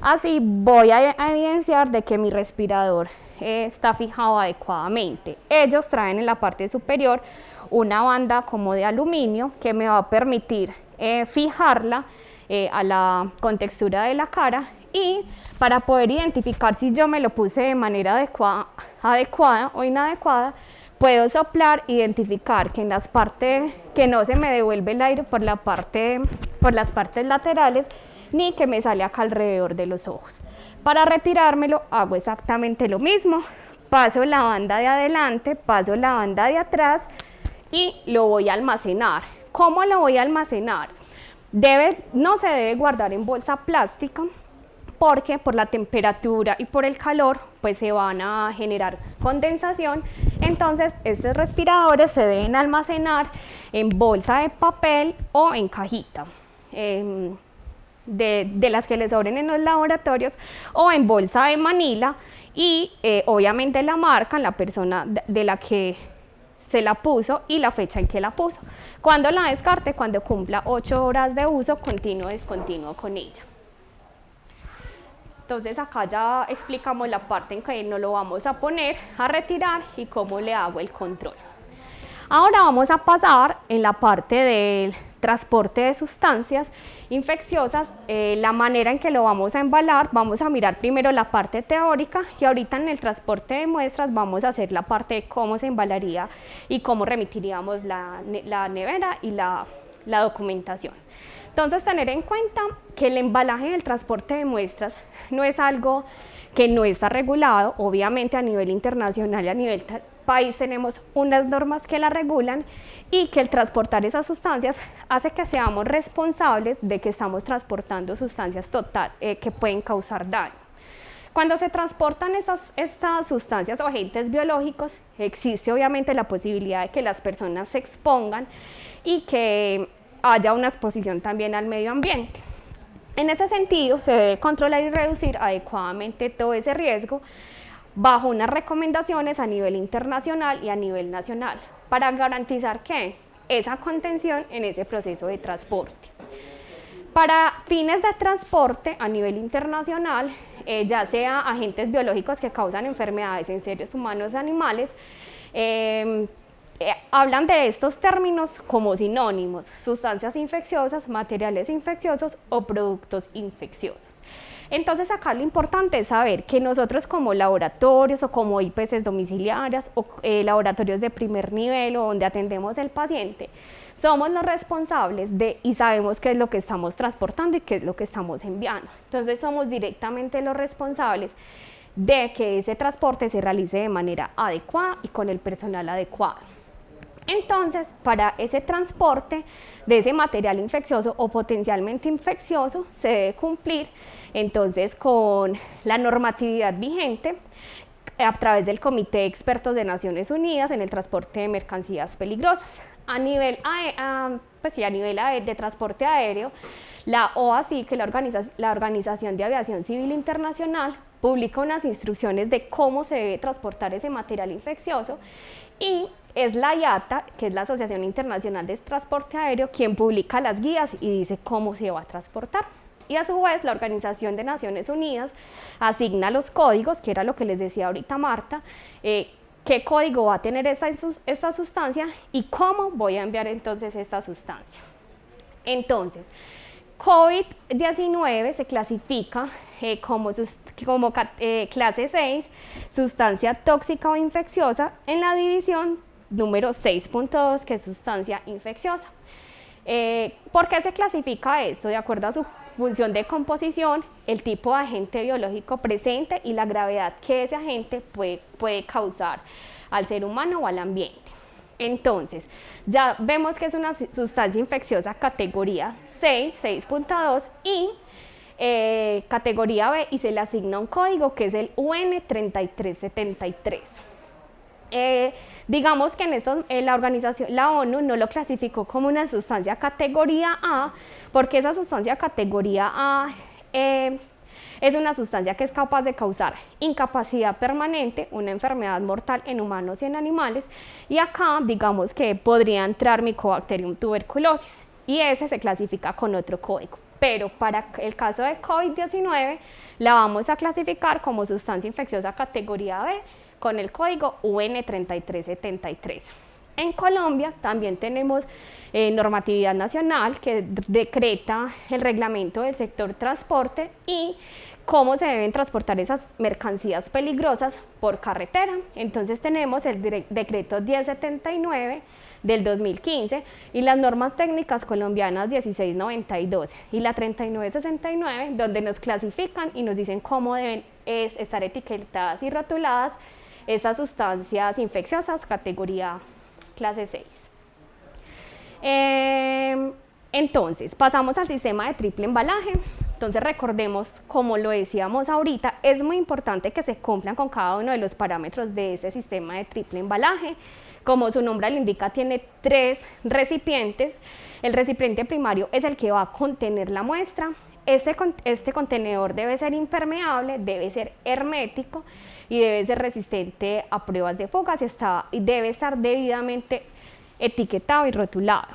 Así voy a evidenciar de que mi respirador está fijado adecuadamente. Ellos traen en la parte superior una banda como de aluminio que me va a permitir fijarla a la contextura de la cara, y para poder identificar si yo me lo puse de manera adecuada o inadecuada, puedo soplar, identificar que en las partes que no se me devuelve el aire por las partes laterales, ni que me sale acá alrededor de los ojos. Para retirármelo hago exactamente lo mismo, paso la banda de adelante, paso la banda de atrás y lo voy a almacenar. ¿Cómo lo voy a almacenar? No se debe guardar en bolsa plástica, porque por la temperatura y por el calor pues se van a generar condensación. Entonces estos respiradores se deben almacenar en bolsa de papel o en cajita de las que les sobren en los laboratorios, o en bolsa de manila, y obviamente la marca, la persona de la que se la puso y la fecha en que la puso. Cuando la descarte, cuando cumpla 8 horas de uso continuo o discontinuo con ella. Entonces acá ya explicamos la parte en que no lo vamos a poner, a retirar, y cómo le hago el control. Ahora vamos a pasar en la parte del transporte de sustancias infecciosas, la manera en que lo vamos a embalar. Vamos a mirar primero la parte teórica, y ahorita en el transporte de muestras vamos a hacer la parte de cómo se embalaría y cómo remitiríamos la nevera y la documentación. Entonces, tener en cuenta que el embalaje en el transporte de muestras no es algo que no está regulado. Obviamente a nivel internacional y a nivel país tenemos unas normas que la regulan, y que el transportar esas sustancias hace que seamos responsables de que estamos transportando sustancias que pueden causar daño. Cuando se transportan estas sustancias o agentes biológicos, existe obviamente la posibilidad de que las personas se expongan y que haya una exposición también al medio ambiente. En ese sentido, se debe controlar y reducir adecuadamente todo ese riesgo bajo unas recomendaciones a nivel internacional y a nivel nacional, para garantizar que esa contención en ese proceso de transporte. Para fines de transporte a nivel internacional, ya sea agentes biológicos que causan enfermedades en seres humanos o animales, hablan de estos términos como sinónimos: sustancias infecciosas, materiales infecciosos o productos infecciosos. Entonces acá lo importante es saber que nosotros como laboratorios o como IPCs domiciliarias o laboratorios de primer nivel o donde atendemos al paciente, somos los responsables y sabemos qué es lo que estamos transportando y qué es lo que estamos enviando. Entonces somos directamente los responsables de que ese transporte se realice de manera adecuada y con el personal adecuado. Entonces, para ese transporte de ese material infeccioso o potencialmente infeccioso, se debe cumplir entonces con la normatividad vigente a través del Comité de Expertos de Naciones Unidas en el transporte de mercancías peligrosas. A nivel de transporte aéreo, la OACI, que es la Organización de Aviación Civil Internacional, publica unas instrucciones de cómo se debe transportar ese material infeccioso, y es la IATA, que es la Asociación Internacional de Transporte Aéreo, quien publica las guías y dice cómo se va a transportar. Y a su vez la Organización de Naciones Unidas asigna los códigos, que era lo que les decía ahorita Marta, qué código va a tener esta sustancia y cómo voy a enviar entonces esta sustancia. Entonces, COVID-19 se clasifica como clase 6, sustancia tóxica o infecciosa, en la división número 6.2, que es sustancia infecciosa. ¿Por qué se clasifica esto? De acuerdo a su función de composición, el tipo de agente biológico presente y la gravedad que ese agente puede causar al ser humano o al ambiente. Entonces, ya vemos que es una sustancia infecciosa categoría 6, 6.2 y categoría B, y se le asigna un código que es el UN3373. Digamos que la organización, la ONU, no lo clasificó como una sustancia categoría A, porque esa sustancia categoría A es una sustancia que es capaz de causar incapacidad permanente, una enfermedad mortal en humanos y en animales, y acá digamos que podría entrar Mycobacterium tuberculosis, y ese se clasifica con otro código. Pero para el caso de COVID-19 la vamos a clasificar como sustancia infecciosa categoría B con el código UN3373. En Colombia también tenemos normatividad nacional que decreta el reglamento del sector transporte y cómo se deben transportar esas mercancías peligrosas por carretera. Entonces tenemos el decreto 1079 del 2015 y las normas técnicas colombianas 1692 y la 3969, donde nos clasifican y nos dicen cómo deben estar etiquetadas y rotuladas esas sustancias infecciosas categoría clase 6. Entonces, pasamos al sistema de triple embalaje. Entonces, recordemos, como lo decíamos ahorita, es muy importante que se cumplan con cada uno de los parámetros de ese sistema de triple embalaje. Como su nombre lo indica, tiene 3 recipientes. El recipiente primario es el que va a contener la muestra. Este contenedor debe ser impermeable, debe ser hermético y debe ser resistente a pruebas de fugas y debe estar debidamente etiquetado y rotulado.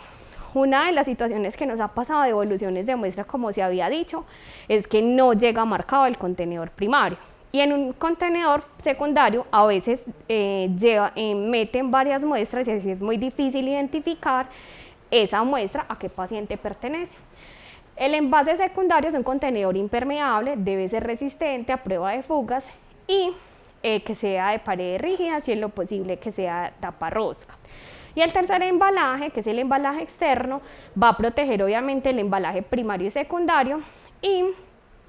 Una de las situaciones que nos ha pasado de devoluciones de muestra, como se había dicho, es que no llega marcado el contenedor primario. Y en un contenedor secundario a veces meten varias muestras y así es muy difícil identificar esa muestra a qué paciente pertenece. El envase secundario es un contenedor impermeable, debe ser resistente a prueba de fugas y que sea de paredes rígidas y en lo posible que sea taparrosca. Y el tercer embalaje, que es el embalaje externo, va a proteger obviamente el embalaje primario y secundario y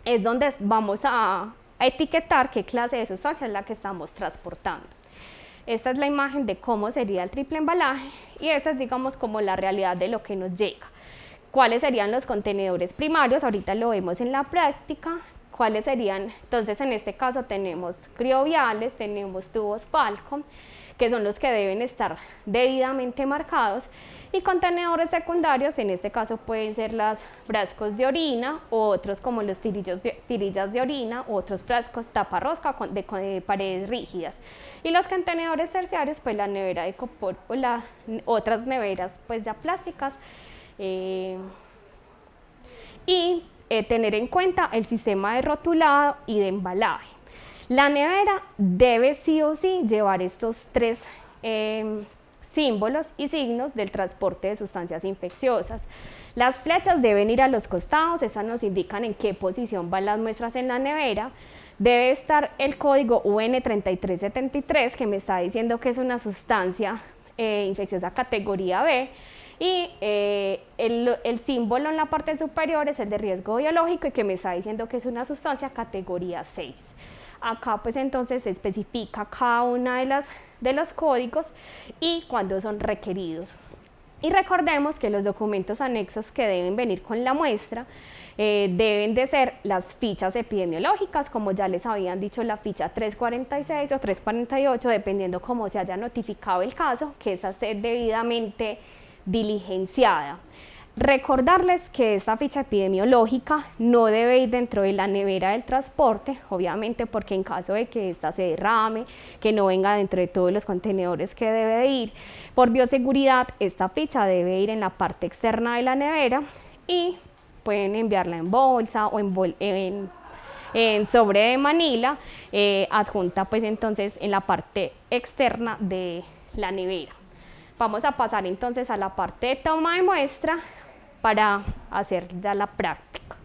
es donde vamos a etiquetar qué clase de sustancia es la que estamos transportando. Esta es la imagen de cómo sería el triple embalaje y esa es, digamos, como la realidad de lo que nos llega. ¿Cuáles serían los contenedores primarios? Ahorita lo vemos en la práctica. ¿Cuáles serían? Entonces, en este caso tenemos crioviales, tenemos tubos Falcon, que son los que deben estar debidamente marcados, y contenedores secundarios, en este caso pueden ser los frascos de orina, o otros como los tirillas de orina, u otros frascos taparrosca de paredes rígidas. Y los contenedores terciarios, pues la nevera de copor o otras neveras pues ya plásticas, tener en cuenta el sistema de rotulado y de embalaje. La nevera debe sí o sí llevar estos 3 símbolos y signos del transporte de sustancias infecciosas. Las flechas deben ir a los costados, esas nos indican en qué posición van las muestras en la nevera. Debe estar el código UN3373 que me está diciendo que es una sustancia infecciosa categoría B. Y el símbolo en la parte superior es el de riesgo biológico y que me está diciendo que es una sustancia categoría 6. Acá pues entonces se especifica cada una de los códigos y cuándo son requeridos. Y recordemos que los documentos anexos que deben venir con la muestra deben de ser las fichas epidemiológicas, como ya les habían dicho, la ficha 346 o 348, dependiendo cómo se haya notificado el caso, que esa esté debidamente diligenciada. Recordarles que esta ficha epidemiológica no debe ir dentro de la nevera del transporte, obviamente porque en caso de que ésta se derrame, que no venga dentro de todos los contenedores que debe de ir, por bioseguridad esta ficha debe ir en la parte externa de la nevera y pueden enviarla en bolsa o en sobre de manila, adjunta pues entonces en la parte externa de la nevera. Vamos a pasar entonces a la parte de toma de muestra para hacer ya la práctica.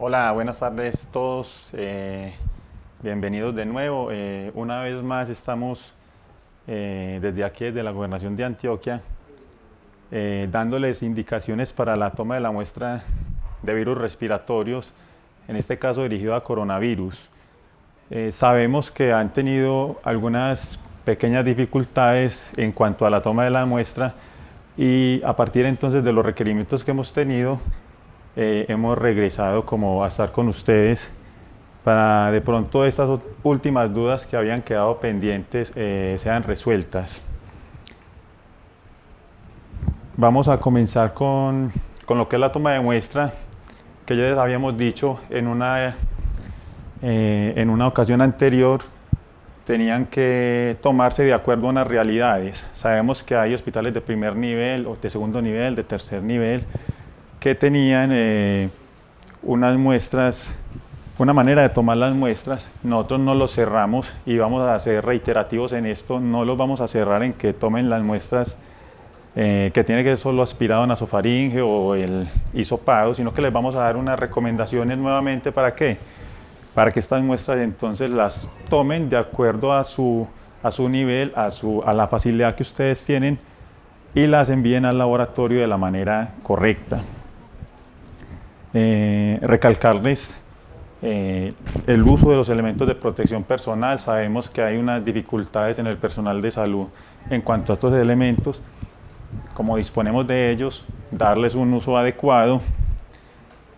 Hola, buenas tardes a todos. Bienvenidos de nuevo. Una vez más estamos desde aquí, desde la Gobernación de Antioquia, dándoles indicaciones para la toma de la muestra de virus respiratorios, en este caso dirigido a coronavirus. Sabemos que han tenido algunas pequeñas dificultades en cuanto a la toma de la muestra y a partir entonces de los requerimientos que hemos tenido, hemos regresado como a estar con ustedes para de pronto estas últimas dudas que habían quedado pendientes sean resueltas. Vamos a comenzar con lo que es la toma de muestra, que ya les habíamos dicho en una ocasión anterior, tenían que tomarse de acuerdo a unas realidades. Sabemos que hay hospitales de primer nivel, o de segundo nivel, de tercer nivel, que tenían unas muestras, una manera de tomar las muestras. Nosotros no los cerramos y vamos a ser reiterativos en esto, no los vamos a cerrar en que tomen las muestras que tiene que ser solo aspirado nasofaríngeo o el hisopado, sino que les vamos a dar unas recomendaciones nuevamente. ¿Para qué? Para que estas muestras entonces las tomen de acuerdo a su nivel, a la facilidad que ustedes tienen y las envíen al laboratorio de la manera correcta. Recalcarles el uso de los elementos de protección personal. Sabemos que hay unas dificultades en el personal de salud en cuanto a estos elementos. Como disponemos de ellos, darles un uso adecuado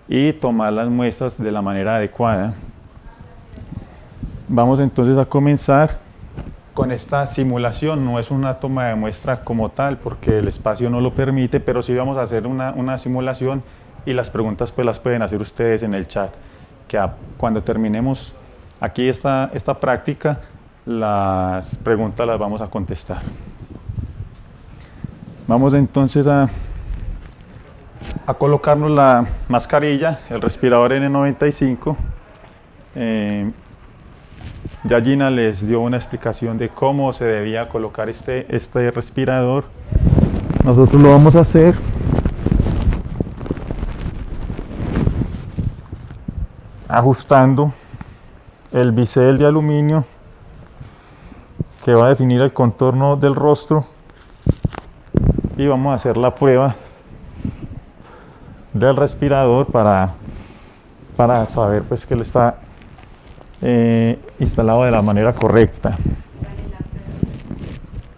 y tomar las muestras de la manera adecuada. Vamos entonces a comenzar con esta simulación. No es una toma de muestra como tal porque el espacio no lo permite, pero sí vamos a hacer una simulación y las preguntas pues las pueden hacer ustedes en el chat, que cuando terminemos aquí esta práctica, las preguntas las vamos a contestar. Vamos entonces a colocarnos la mascarilla, el respirador N95. Ya Gina les dio una explicación de cómo se debía colocar este respirador. Nosotros lo vamos a hacer ajustando el bisel de aluminio que va a definir el contorno del rostro y vamos a hacer la prueba del respirador para saber pues que él está instalado de la manera correcta.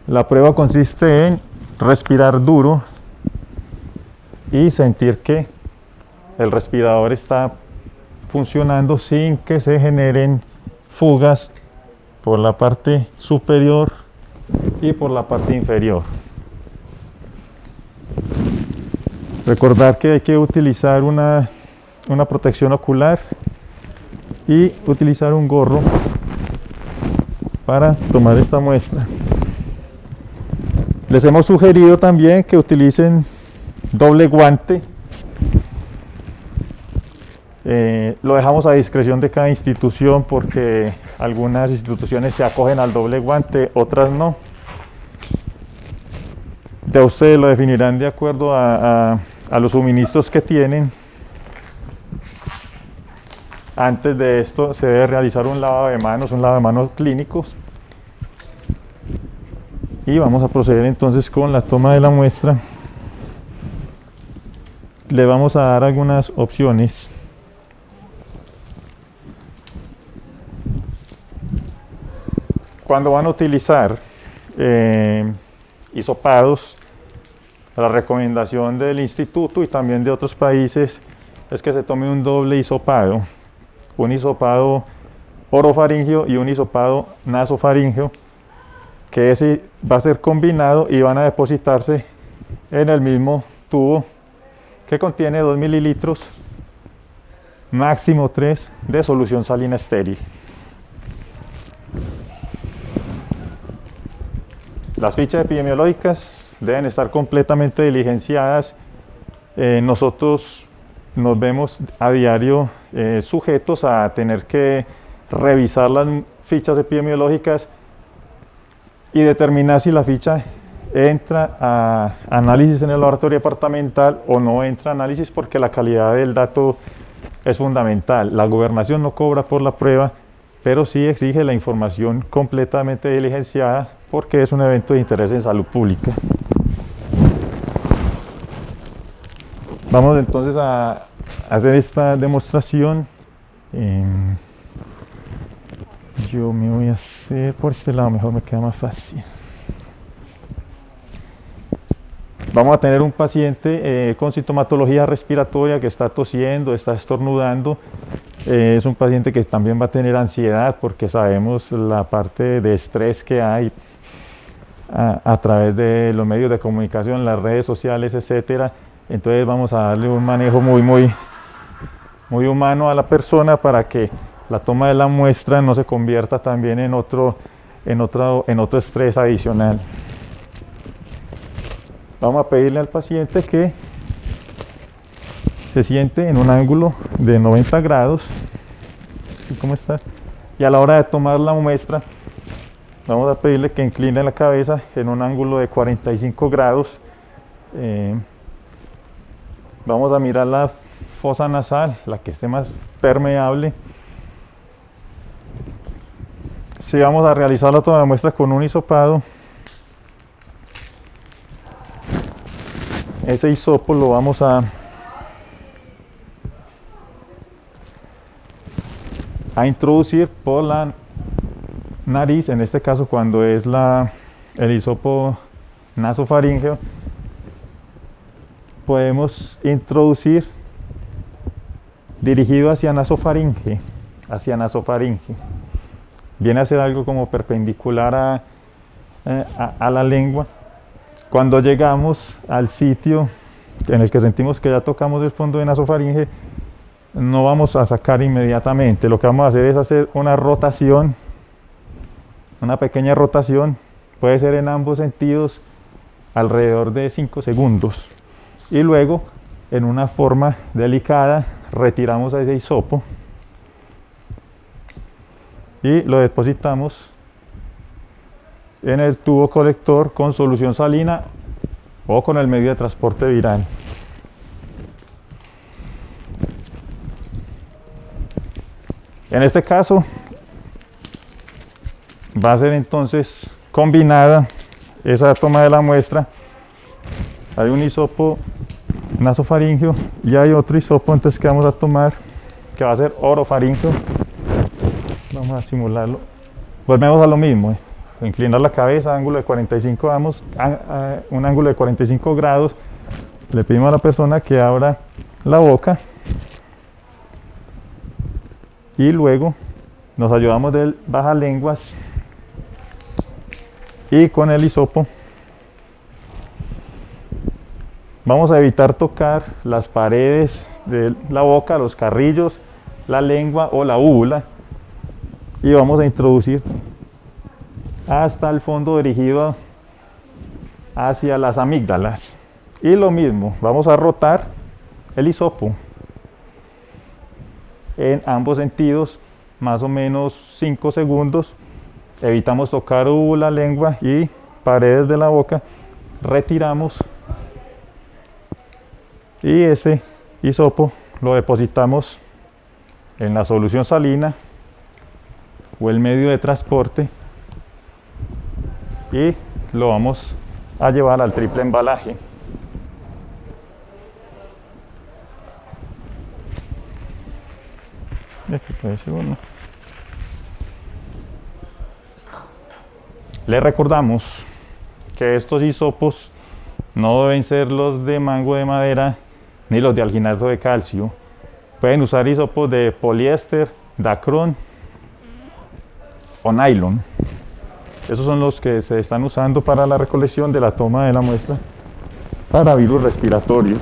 La prueba consiste en respirar duro y sentir que el respirador está funcionando sin que se generen fugas por la parte superior y por la parte inferior. Recordar que hay que utilizar una protección ocular y utilizar un gorro para tomar esta muestra. Les hemos sugerido también que utilicen doble guante. Lo dejamos a discreción de cada institución porque algunas instituciones se acogen al doble guante, otras no. Ya ustedes lo definirán de acuerdo a los suministros que tienen. Antes de esto se debe realizar un lavado de manos clínicos. Y vamos a proceder entonces con la toma de la muestra. Le vamos a dar algunas opciones. Cuando van a utilizar hisopados, la recomendación del instituto y también de otros países es que se tome un doble hisopado, un hisopado orofaríngeo y un hisopado nasofaríngeo, que ese va a ser combinado y van a depositarse en el mismo tubo que contiene 2 mililitros, máximo 3 de solución salina estéril. Las fichas epidemiológicas deben estar completamente diligenciadas. Nosotros nos vemos a diario sujetos a tener que revisar las fichas epidemiológicas y determinar si la ficha entra a análisis en el laboratorio departamental o no entra a análisis, porque la calidad del dato es fundamental. La gobernación no cobra por la prueba, pero sí exige la información completamente diligenciada porque es un evento de interés en salud pública. Vamos entonces a hacer esta demostración. Yo me voy a hacer por este lado, mejor me queda más fácil. Vamos a tener un paciente con sintomatología respiratoria que está tosiendo, está estornudando. Es un paciente que también va a tener ansiedad porque sabemos la parte de estrés que hay a través de los medios de comunicación, las redes sociales, etcétera. Entonces vamos a darle un manejo muy humano a la persona para que la toma de la muestra no se convierta también en otro estrés adicional. Vamos a pedirle al paciente que se siente en un ángulo de 90 grados, así como está, y a la hora de tomar la muestra vamos a pedirle que incline la cabeza en un ángulo de 45 grados. Vamos a mirar la fosa nasal, la que esté más permeable. Si vamos a realizar la toma de muestra con un hisopado, ese hisopo lo vamos a introducir por la nariz, en este caso cuando es el hisopo nasofaríngeo, podemos introducir dirigido hacia nasofaringe, viene a ser algo como perpendicular a la lengua. Cuando llegamos al sitio en el que sentimos que ya tocamos el fondo de nasofaringe, no vamos a sacar inmediatamente. Lo que vamos a hacer es hacer una rotación, una pequeña rotación, puede ser en ambos sentidos, alrededor de 5 segundos. Y luego, en una forma delicada, retiramos ese hisopo y lo depositamos en el tubo colector con solución salina o con el medio de transporte viral. En este caso va a ser entonces combinada esa toma de la muestra. Hay un hisopo nasofaríngeo y hay otro hisopo entonces que vamos a tomar, que va a ser orofaríngeo. Vamos a simularlo. Volvemos a lo mismo, inclinar la cabeza, ángulo de 45, vamos a un ángulo de 45 grados. Le pedimos a la persona que abra la boca y luego nos ayudamos del bajalenguas y con el hisopo vamos a evitar tocar las paredes de la boca, los carrillos, la lengua o la úvula, y vamos a introducir hasta el fondo dirigido hacia las amígdalas. Y lo mismo, vamos a rotar el hisopo en ambos sentidos, más o menos 5 segundos. Evitamos tocar úvula, lengua y paredes de la boca. Retiramos y ese hisopo lo depositamos en la solución salina o el medio de transporte y lo vamos a llevar al triple embalaje. Este puede ser uno. Les recordamos que estos hisopos no deben ser los de mango de madera ni los de alginato de calcio. Pueden usar hisopos de poliéster, dacrón o nylon. Esos son los que se están usando para la recolección de la toma de la muestra para virus respiratorios.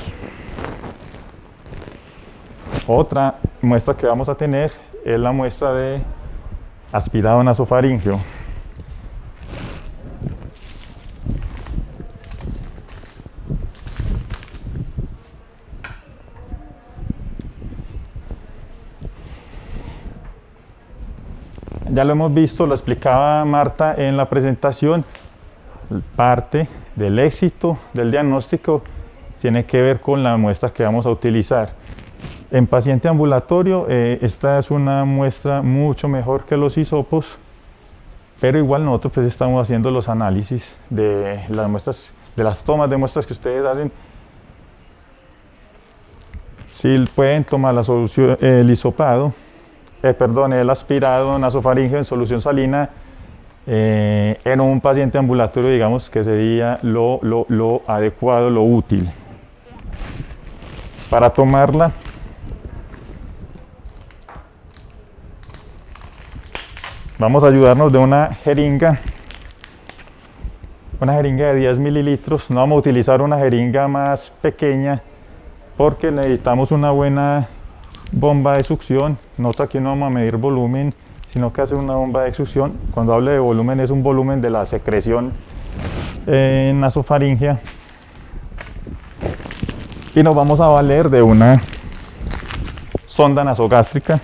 Otra muestra que vamos a tener es la muestra de aspirado nasofaríngeo. Ya lo hemos visto, lo explicaba Marta en la presentación. Parte del éxito del diagnóstico tiene que ver con la muestra que vamos a utilizar. En paciente ambulatorio, esta es una muestra mucho mejor que los hisopos, pero igual nosotros pues estamos haciendo los análisis de las muestras, de las tomas de muestras que ustedes hacen. Si pueden tomar la solución, el hisopado, el aspirado nasofaríngeo en solución salina en un paciente ambulatorio, digamos que sería lo adecuado, lo útil. Para tomarla, vamos a ayudarnos de una jeringa de 10 mililitros. No vamos a utilizar una jeringa más pequeña porque necesitamos una buena bomba de succión. Nota que no vamos a medir volumen, sino que hace una bomba de succión. Cuando hablo de volumen, es un volumen de la secreción nasofaríngea. Y nos vamos a valer de una sonda nasogástrica.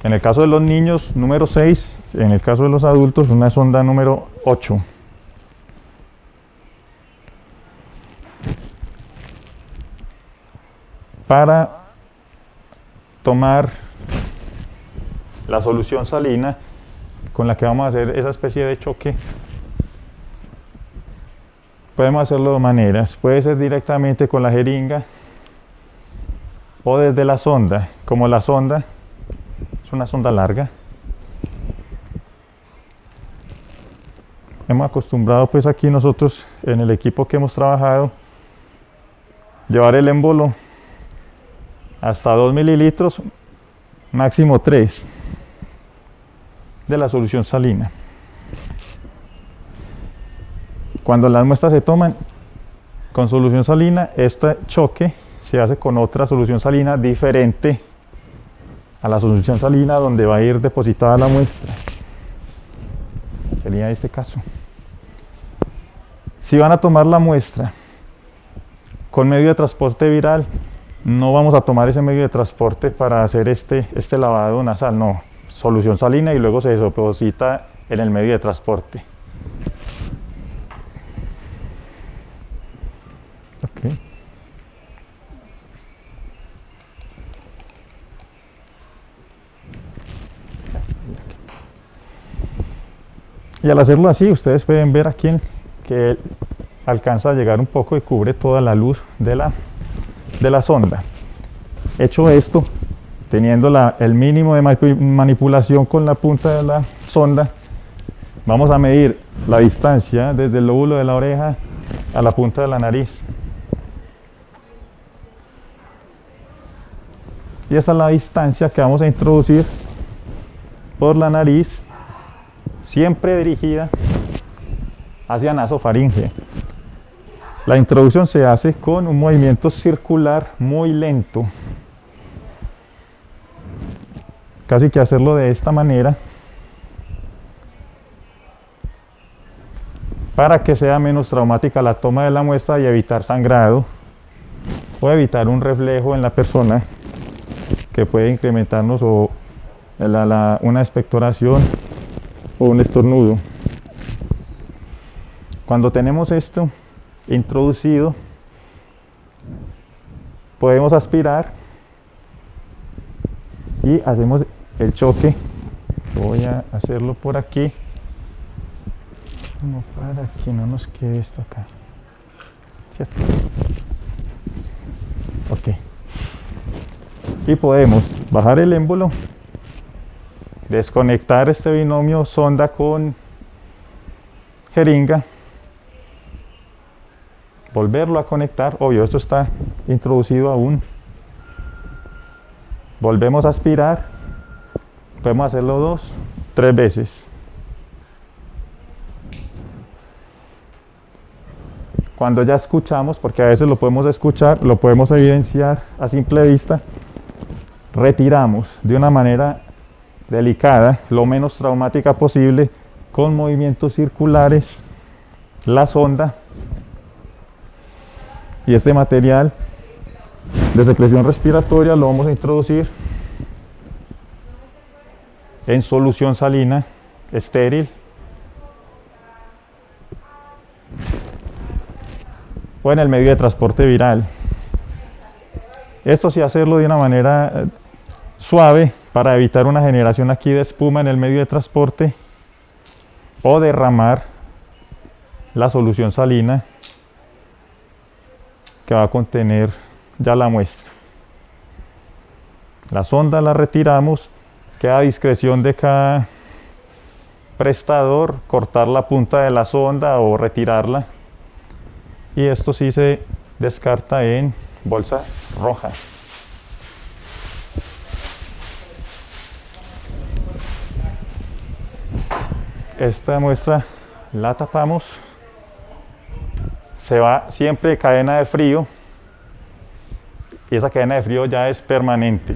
En el caso de los niños, número 6. En el caso de los adultos, una sonda número 8. Para tomar la solución salina con la que vamos a hacer esa especie de choque, podemos hacerlo de dos maneras. Puede ser directamente con la jeringa o desde la sonda. Como la sonda es una sonda larga, hemos acostumbrado pues aquí nosotros en el equipo que hemos trabajado llevar el émbolo hasta 2 mililitros, máximo 3 de la solución salina. Cuando las muestras se toman con solución salina, este choque se hace con otra solución salina diferente a la solución salina donde va a ir depositada la muestra. Sería este caso. Si van a tomar la muestra con medio de transporte viral, no vamos a tomar ese medio de transporte para hacer este lavado nasal, no. Solución salina y luego se deposita en el medio de transporte. Okay. Y al hacerlo así, ustedes pueden ver aquí que alcanza a llegar un poco y cubre toda la luz de la sonda. Hecho esto, teniendo el mínimo de manipulación con la punta de la sonda, vamos a medir la distancia desde el lóbulo de la oreja a la punta de la nariz. Y esa es la distancia que vamos a introducir por la nariz, siempre dirigida hacia nasofaringe. La introducción se hace con un movimiento circular muy lento. Casi que hacerlo de esta manera para que sea menos traumática la toma de la muestra y evitar sangrado o evitar un reflejo en la persona que puede incrementarnos o una expectoración o un estornudo. Cuando tenemos esto introducido, podemos aspirar y hacemos el choque. Voy a hacerlo por aquí, como para que no nos quede esto acá, ¿cierto? Ok. Y podemos bajar el émbolo, desconectar este binomio sonda con jeringa, volverlo a conectar. Obvio, esto está introducido aún. Volvemos a aspirar. Podemos hacerlo 2, 3 veces. Cuando ya escuchamos, porque a veces lo podemos escuchar, lo podemos evidenciar a simple vista, retiramos de una manera delicada, lo menos traumática posible, con movimientos circulares, la sonda y este material de secreción respiratoria lo vamos a introducir en solución salina estéril o en el medio de transporte viral. Esto sí hacerlo de una manera suave para evitar una generación aquí de espuma en el medio de transporte o derramar la solución salina que va a contener ya la muestra. La sonda la retiramos, queda a discreción de cada prestador cortar la punta de la sonda o retirarla, y esto sí se descarta en bolsa roja. Esta muestra la tapamos, se va siempre cadena de frío y esa cadena de frío ya es permanente,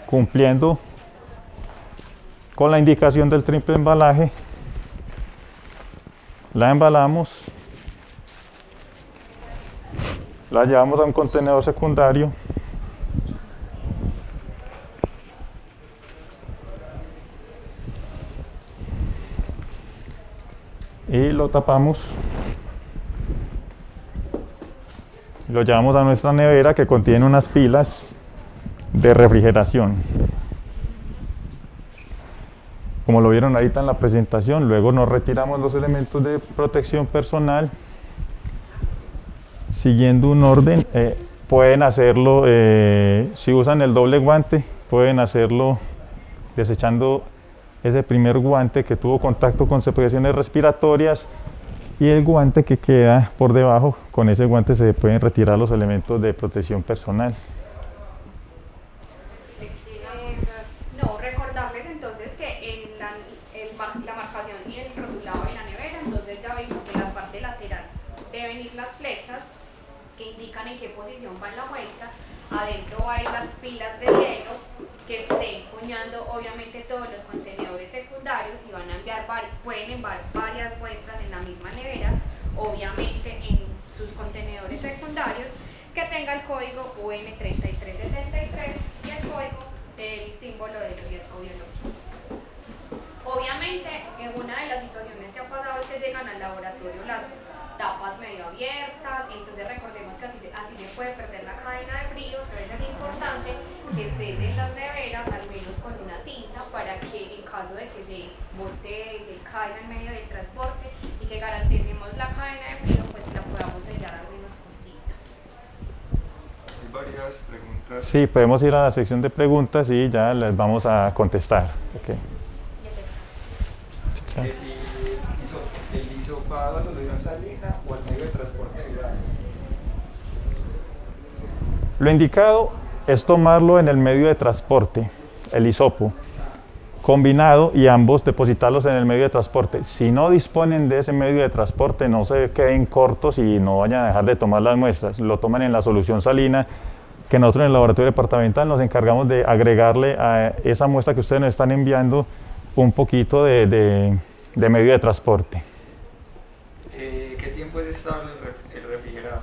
cumpliendo con la indicación del triple embalaje. La embalamos, la llevamos a un contenedor secundario y lo tapamos. Lo llevamos a nuestra nevera, que contiene unas pilas de refrigeración. Como lo vieron ahorita en la presentación, luego nos retiramos los elementos de protección personal siguiendo un orden. Pueden hacerlo, si usan el doble guante, pueden hacerlo desechando ese primer guante que tuvo contacto con secreciones respiratorias, y el guante que queda por debajo. Con ese guante se pueden retirar los elementos de protección personal. No, recordarles entonces que en la marcación y el rotulado de la nevera, entonces ya vimos que en la parte lateral deben ir las flechas que indican en qué posición va la muestra. Adentro hay las pilas de hielo que estén puñando obviamente todos los contenedores secundarios, y van a enviar pueden enviar varias muestras en la misma nevera, obviamente en sus contenedores secundarios, que tenga el código UN3373 y el código del símbolo de riesgo biológico. Obviamente, en una de las situaciones que ha pasado es que llegan al laboratorio las tapas medio abiertas, entonces recordemos que así se puede perder la cadena de frío. Entonces es importante que sellen las neveras al menos con una cinta, para que en caso de que se voltee, se caiga en medio del transporte, y que garanticemos la cadena de frío, pues la podamos sellar al menos con cinta. Hay varias preguntas. Sí, podemos ir a la sección de preguntas y ya les vamos a contestar. Okay. Que si el hisopado a solución salina o al medio de transporte viral. Lo indicado es tomarlo en el medio de transporte, el hisopo, combinado, y ambos depositarlos en el medio de transporte. Si no disponen de ese medio de transporte, no se queden cortos y no vayan a dejar de tomar las muestras. Lo toman en la solución salina, que nosotros en el laboratorio departamental nos encargamos de agregarle a esa muestra que ustedes nos están enviando un poquito de medio de transporte. ¿Qué tiempo es estable el refrigerado?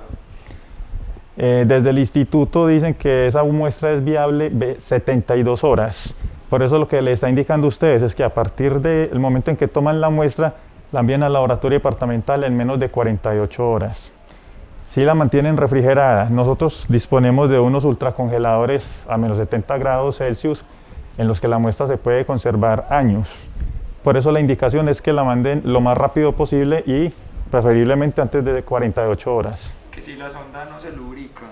Desde el instituto dicen que esa muestra es viable 72 horas. Por eso lo que le está indicando a ustedes es que a partir del momento en que toman la muestra, la envían al laboratorio departamental en menos de 48 horas. Si la mantienen refrigerada, nosotros disponemos de unos ultracongeladores a menos 70 grados Celsius en los que la muestra se puede conservar años. Por eso la indicación es que la manden lo más rápido posible y preferiblemente antes de 48 horas. Que si la sonda no se lubrica.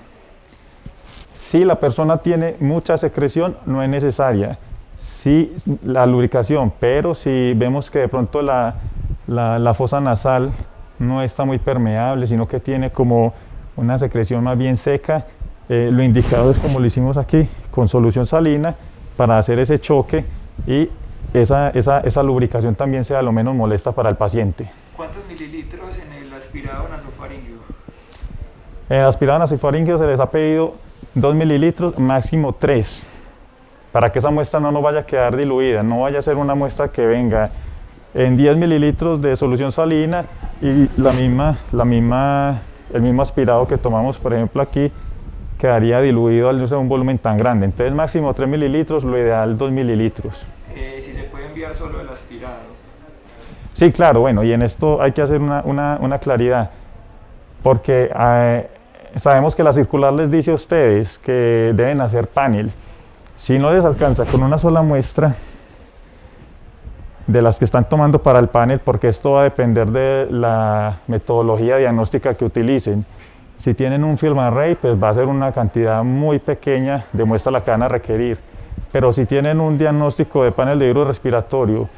Si la persona tiene mucha secreción, no es necesaria. Sí, la lubricación, pero si vemos que de pronto la fosa nasal no está muy permeable, sino que tiene como una secreción más bien seca, lo indicado es como lo hicimos aquí, con solución salina, para hacer ese choque, y esa lubricación también sea lo menos molesta para el paciente. ¿Cuántos mililitros en el aspirado nasofaríngeo? En el aspirado nasofaríngeo se les ha pedido 2 mililitros, máximo 3, para que esa muestra no nos vaya a quedar diluida, no vaya a ser una muestra que venga en 10 mililitros de solución salina y el mismo aspirado que tomamos, por ejemplo aquí, quedaría diluido al usar un volumen tan grande. Entonces máximo 3 mililitros, lo ideal 2 mililitros. Si se puede enviar solo el aspirado. Sí, claro, bueno, y en esto hay que hacer una claridad, porque sabemos que la circular les dice a ustedes que deben hacer panel. Si no les alcanza con una sola muestra de las que están tomando para el panel, porque esto va a depender de la metodología diagnóstica que utilicen. Si tienen un film array, pues va a ser una cantidad muy pequeña de muestra la que van a requerir. Pero si tienen un diagnóstico de panel de virus respiratorio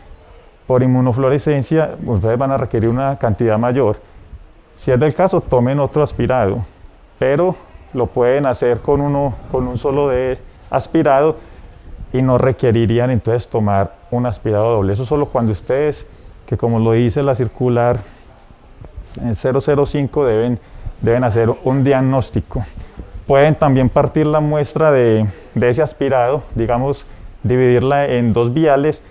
por inmunofluorescencia, ustedes van a requerir una cantidad mayor. Si es del caso, tomen otro aspirado, pero lo pueden hacer con un solo de aspirado y no requerirían entonces tomar un aspirado doble. Eso solo cuando ustedes, que como lo dice la circular 005, deben hacer un diagnóstico. Pueden también partir la muestra de ese aspirado, digamos, dividirla en 2 viales,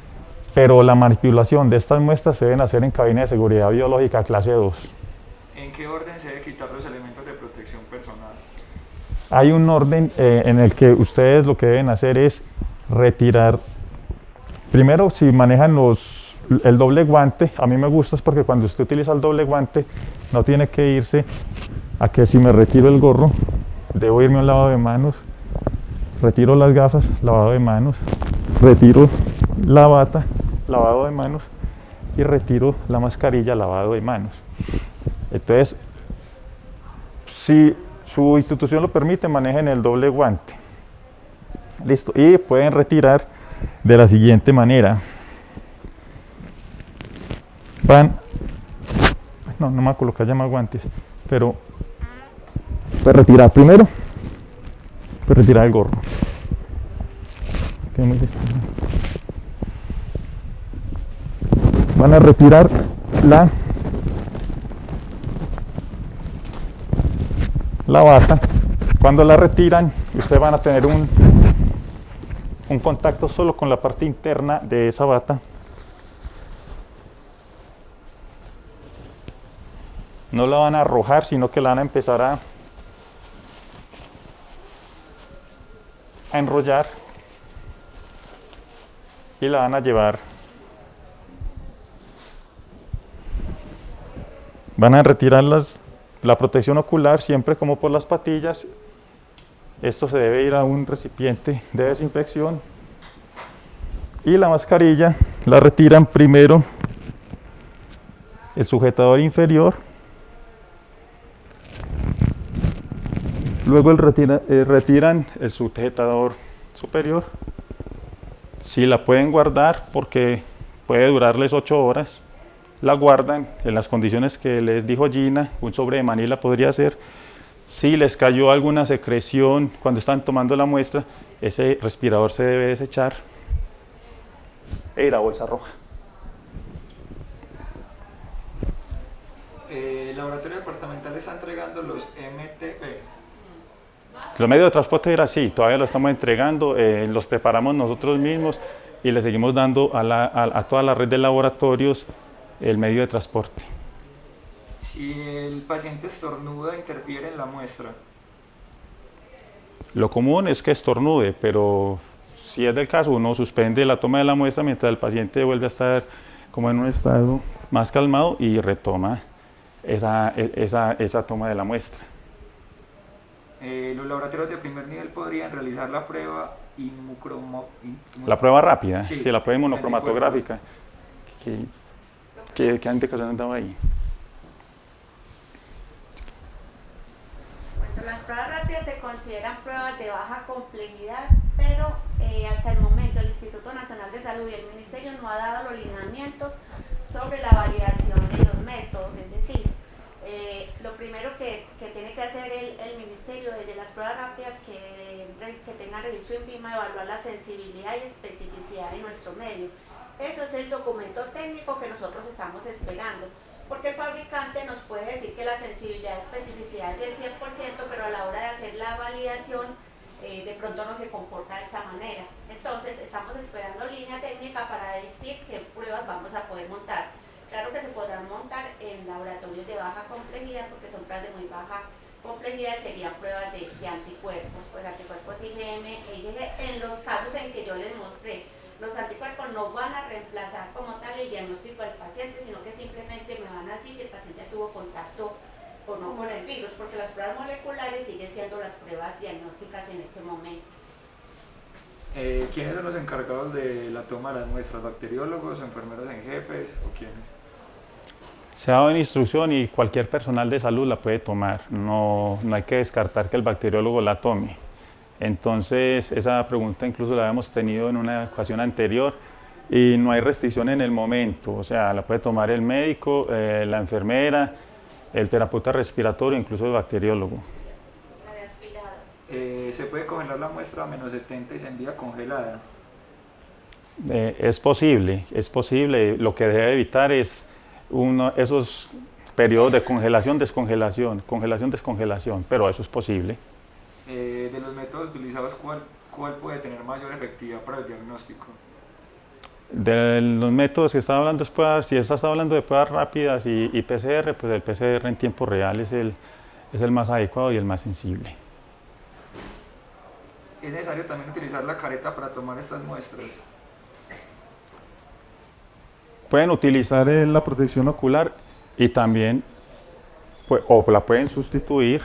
pero la manipulación de estas muestras se deben hacer en cabina de seguridad biológica clase 2. ¿En qué orden se debe quitar los elementos de protección personal? Hay un orden en el que ustedes lo que deben hacer es retirar. Primero, si manejan el doble guante, a mí me gusta es porque cuando usted utiliza el doble guante no tiene que irse a que si me retiro el gorro, debo irme a un lavado de manos, retiro las gafas, lavado de manos, retiro la bata, lavado de manos y retiro la mascarilla, lavado de manos. Entonces, si su institución lo permite, manejen el doble guante. Listo. Y pueden retirar de la siguiente manera. No me voy a colocar ya más guantes, pero pueden retirar primero, pueden retirar el gorro. Van a retirar la bata. Cuando la retiran, ustedes van a tener un contacto solo con la parte interna de esa bata. No la van a arrojar, sino que la van a empezar a enrollar y la van a llevar. Van a retirar la protección ocular siempre como por las patillas. Esto se debe ir a un recipiente de desinfección. Y la mascarilla la retiran primero el sujetador inferior. Luego retiran el sujetador superior. Si la pueden guardar porque puede durarles 8 horas, la guardan en las condiciones que les dijo Gina. Un sobre de Manila podría ser. Si les cayó alguna secreción cuando están tomando la muestra, ese respirador se debe desechar. Y la bolsa roja. El laboratorio departamental está entregando los MTP. Los medios de transporte era así, todavía lo estamos entregando, los preparamos nosotros mismos y le seguimos dando a toda la red de laboratorios el medio de transporte. Si el paciente estornuda, interfiere en la muestra. Lo común es que estornude, pero si es del caso, uno suspende la toma de la muestra mientras el paciente vuelve a estar como en un estado más calmado y retoma esa toma de la muestra. Los laboratorios de primer nivel podrían realizar la prueba La prueba rápida, sí, la prueba inmunocromatográfica. ¿Qué indicación estaba ahí? Bueno, las pruebas rápidas se consideran pruebas de baja complejidad, pero hasta el momento el Instituto Nacional de Salud y el Ministerio no ha dado los lineamientos sobre la validación de los métodos, es decir, lo primero que tiene que hacer el Ministerio desde las pruebas rápidas que tengan registro INVIMA, evaluar la sensibilidad y especificidad de nuestro medio. Eso es el documento técnico que nosotros estamos esperando, porque el fabricante nos puede decir que la sensibilidad y especificidad es del 100%, pero a la hora de hacer la validación de pronto no se comporta de esa manera. Entonces estamos esperando línea técnica para decir qué pruebas vamos a poder montar. Claro que se podrán montar en laboratorios de baja complejidad, porque son pruebas de muy baja complejidad, serían pruebas de anticuerpos, pues anticuerpos IgM e IgG. En los casos en que yo les mostré, los anticuerpos no van a reemplazar como tal el diagnóstico del paciente, sino que simplemente me van a decir si el paciente tuvo contacto o no con el virus, porque las pruebas moleculares siguen siendo las pruebas diagnósticas en este momento. ¿Quiénes son los encargados de la toma de las muestras? ¿Bacteriólogos, enfermeros en jefes o quiénes? Se ha dado en instrucción y cualquier personal de salud la puede tomar. No hay que descartar que el bacteriólogo la tome. Entonces, esa pregunta incluso la habíamos tenido en una ocasión anterior y no hay restricción en el momento. O sea, la puede tomar el médico, la enfermera, el terapeuta respiratorio, incluso el bacteriólogo. ¿Se puede congelar la muestra a -70 y se envía congelada? Es posible. Lo que debe evitar es esos periodos de congelación, descongelación, congelación, descongelación, pero eso es posible. De los métodos utilizados, ¿cuál puede tener mayor efectividad para el diagnóstico? De los métodos que estaba hablando, si está hablando de pruebas rápidas y PCR, pues el PCR en tiempo real es el más adecuado y el más sensible. ¿Es necesario también utilizar la careta para tomar estas muestras? Pueden utilizar la protección ocular y también, o la pueden sustituir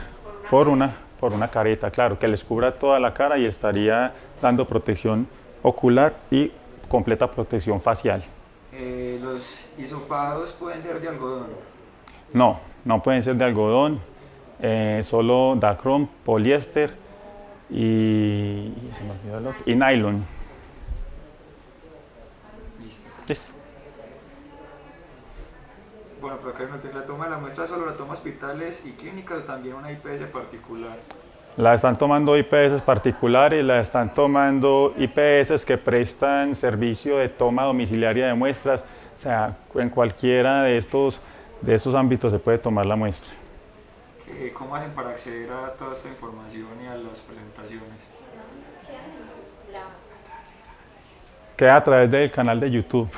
por una careta, claro, que les cubra toda la cara y estaría dando protección ocular y completa protección facial. ¿Los hisopados pueden ser de algodón? No pueden ser de algodón, solo dacron, poliéster y se me olvidó el otro, y nylon. Listo. Bueno, pero acá la toma de la muestra solo la toma hospitales y clínicas o también una IPS particular. La están tomando IPS particulares, la están tomando IPS que prestan servicio de toma domiciliaria de muestras, o sea, en cualquiera de estos ámbitos se puede tomar la muestra. ¿Cómo hacen para acceder a toda esta información y a las presentaciones? Queda a través del canal de YouTube.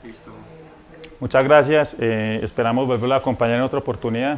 Listo. Muchas gracias, esperamos volverla a acompañar en otra oportunidad.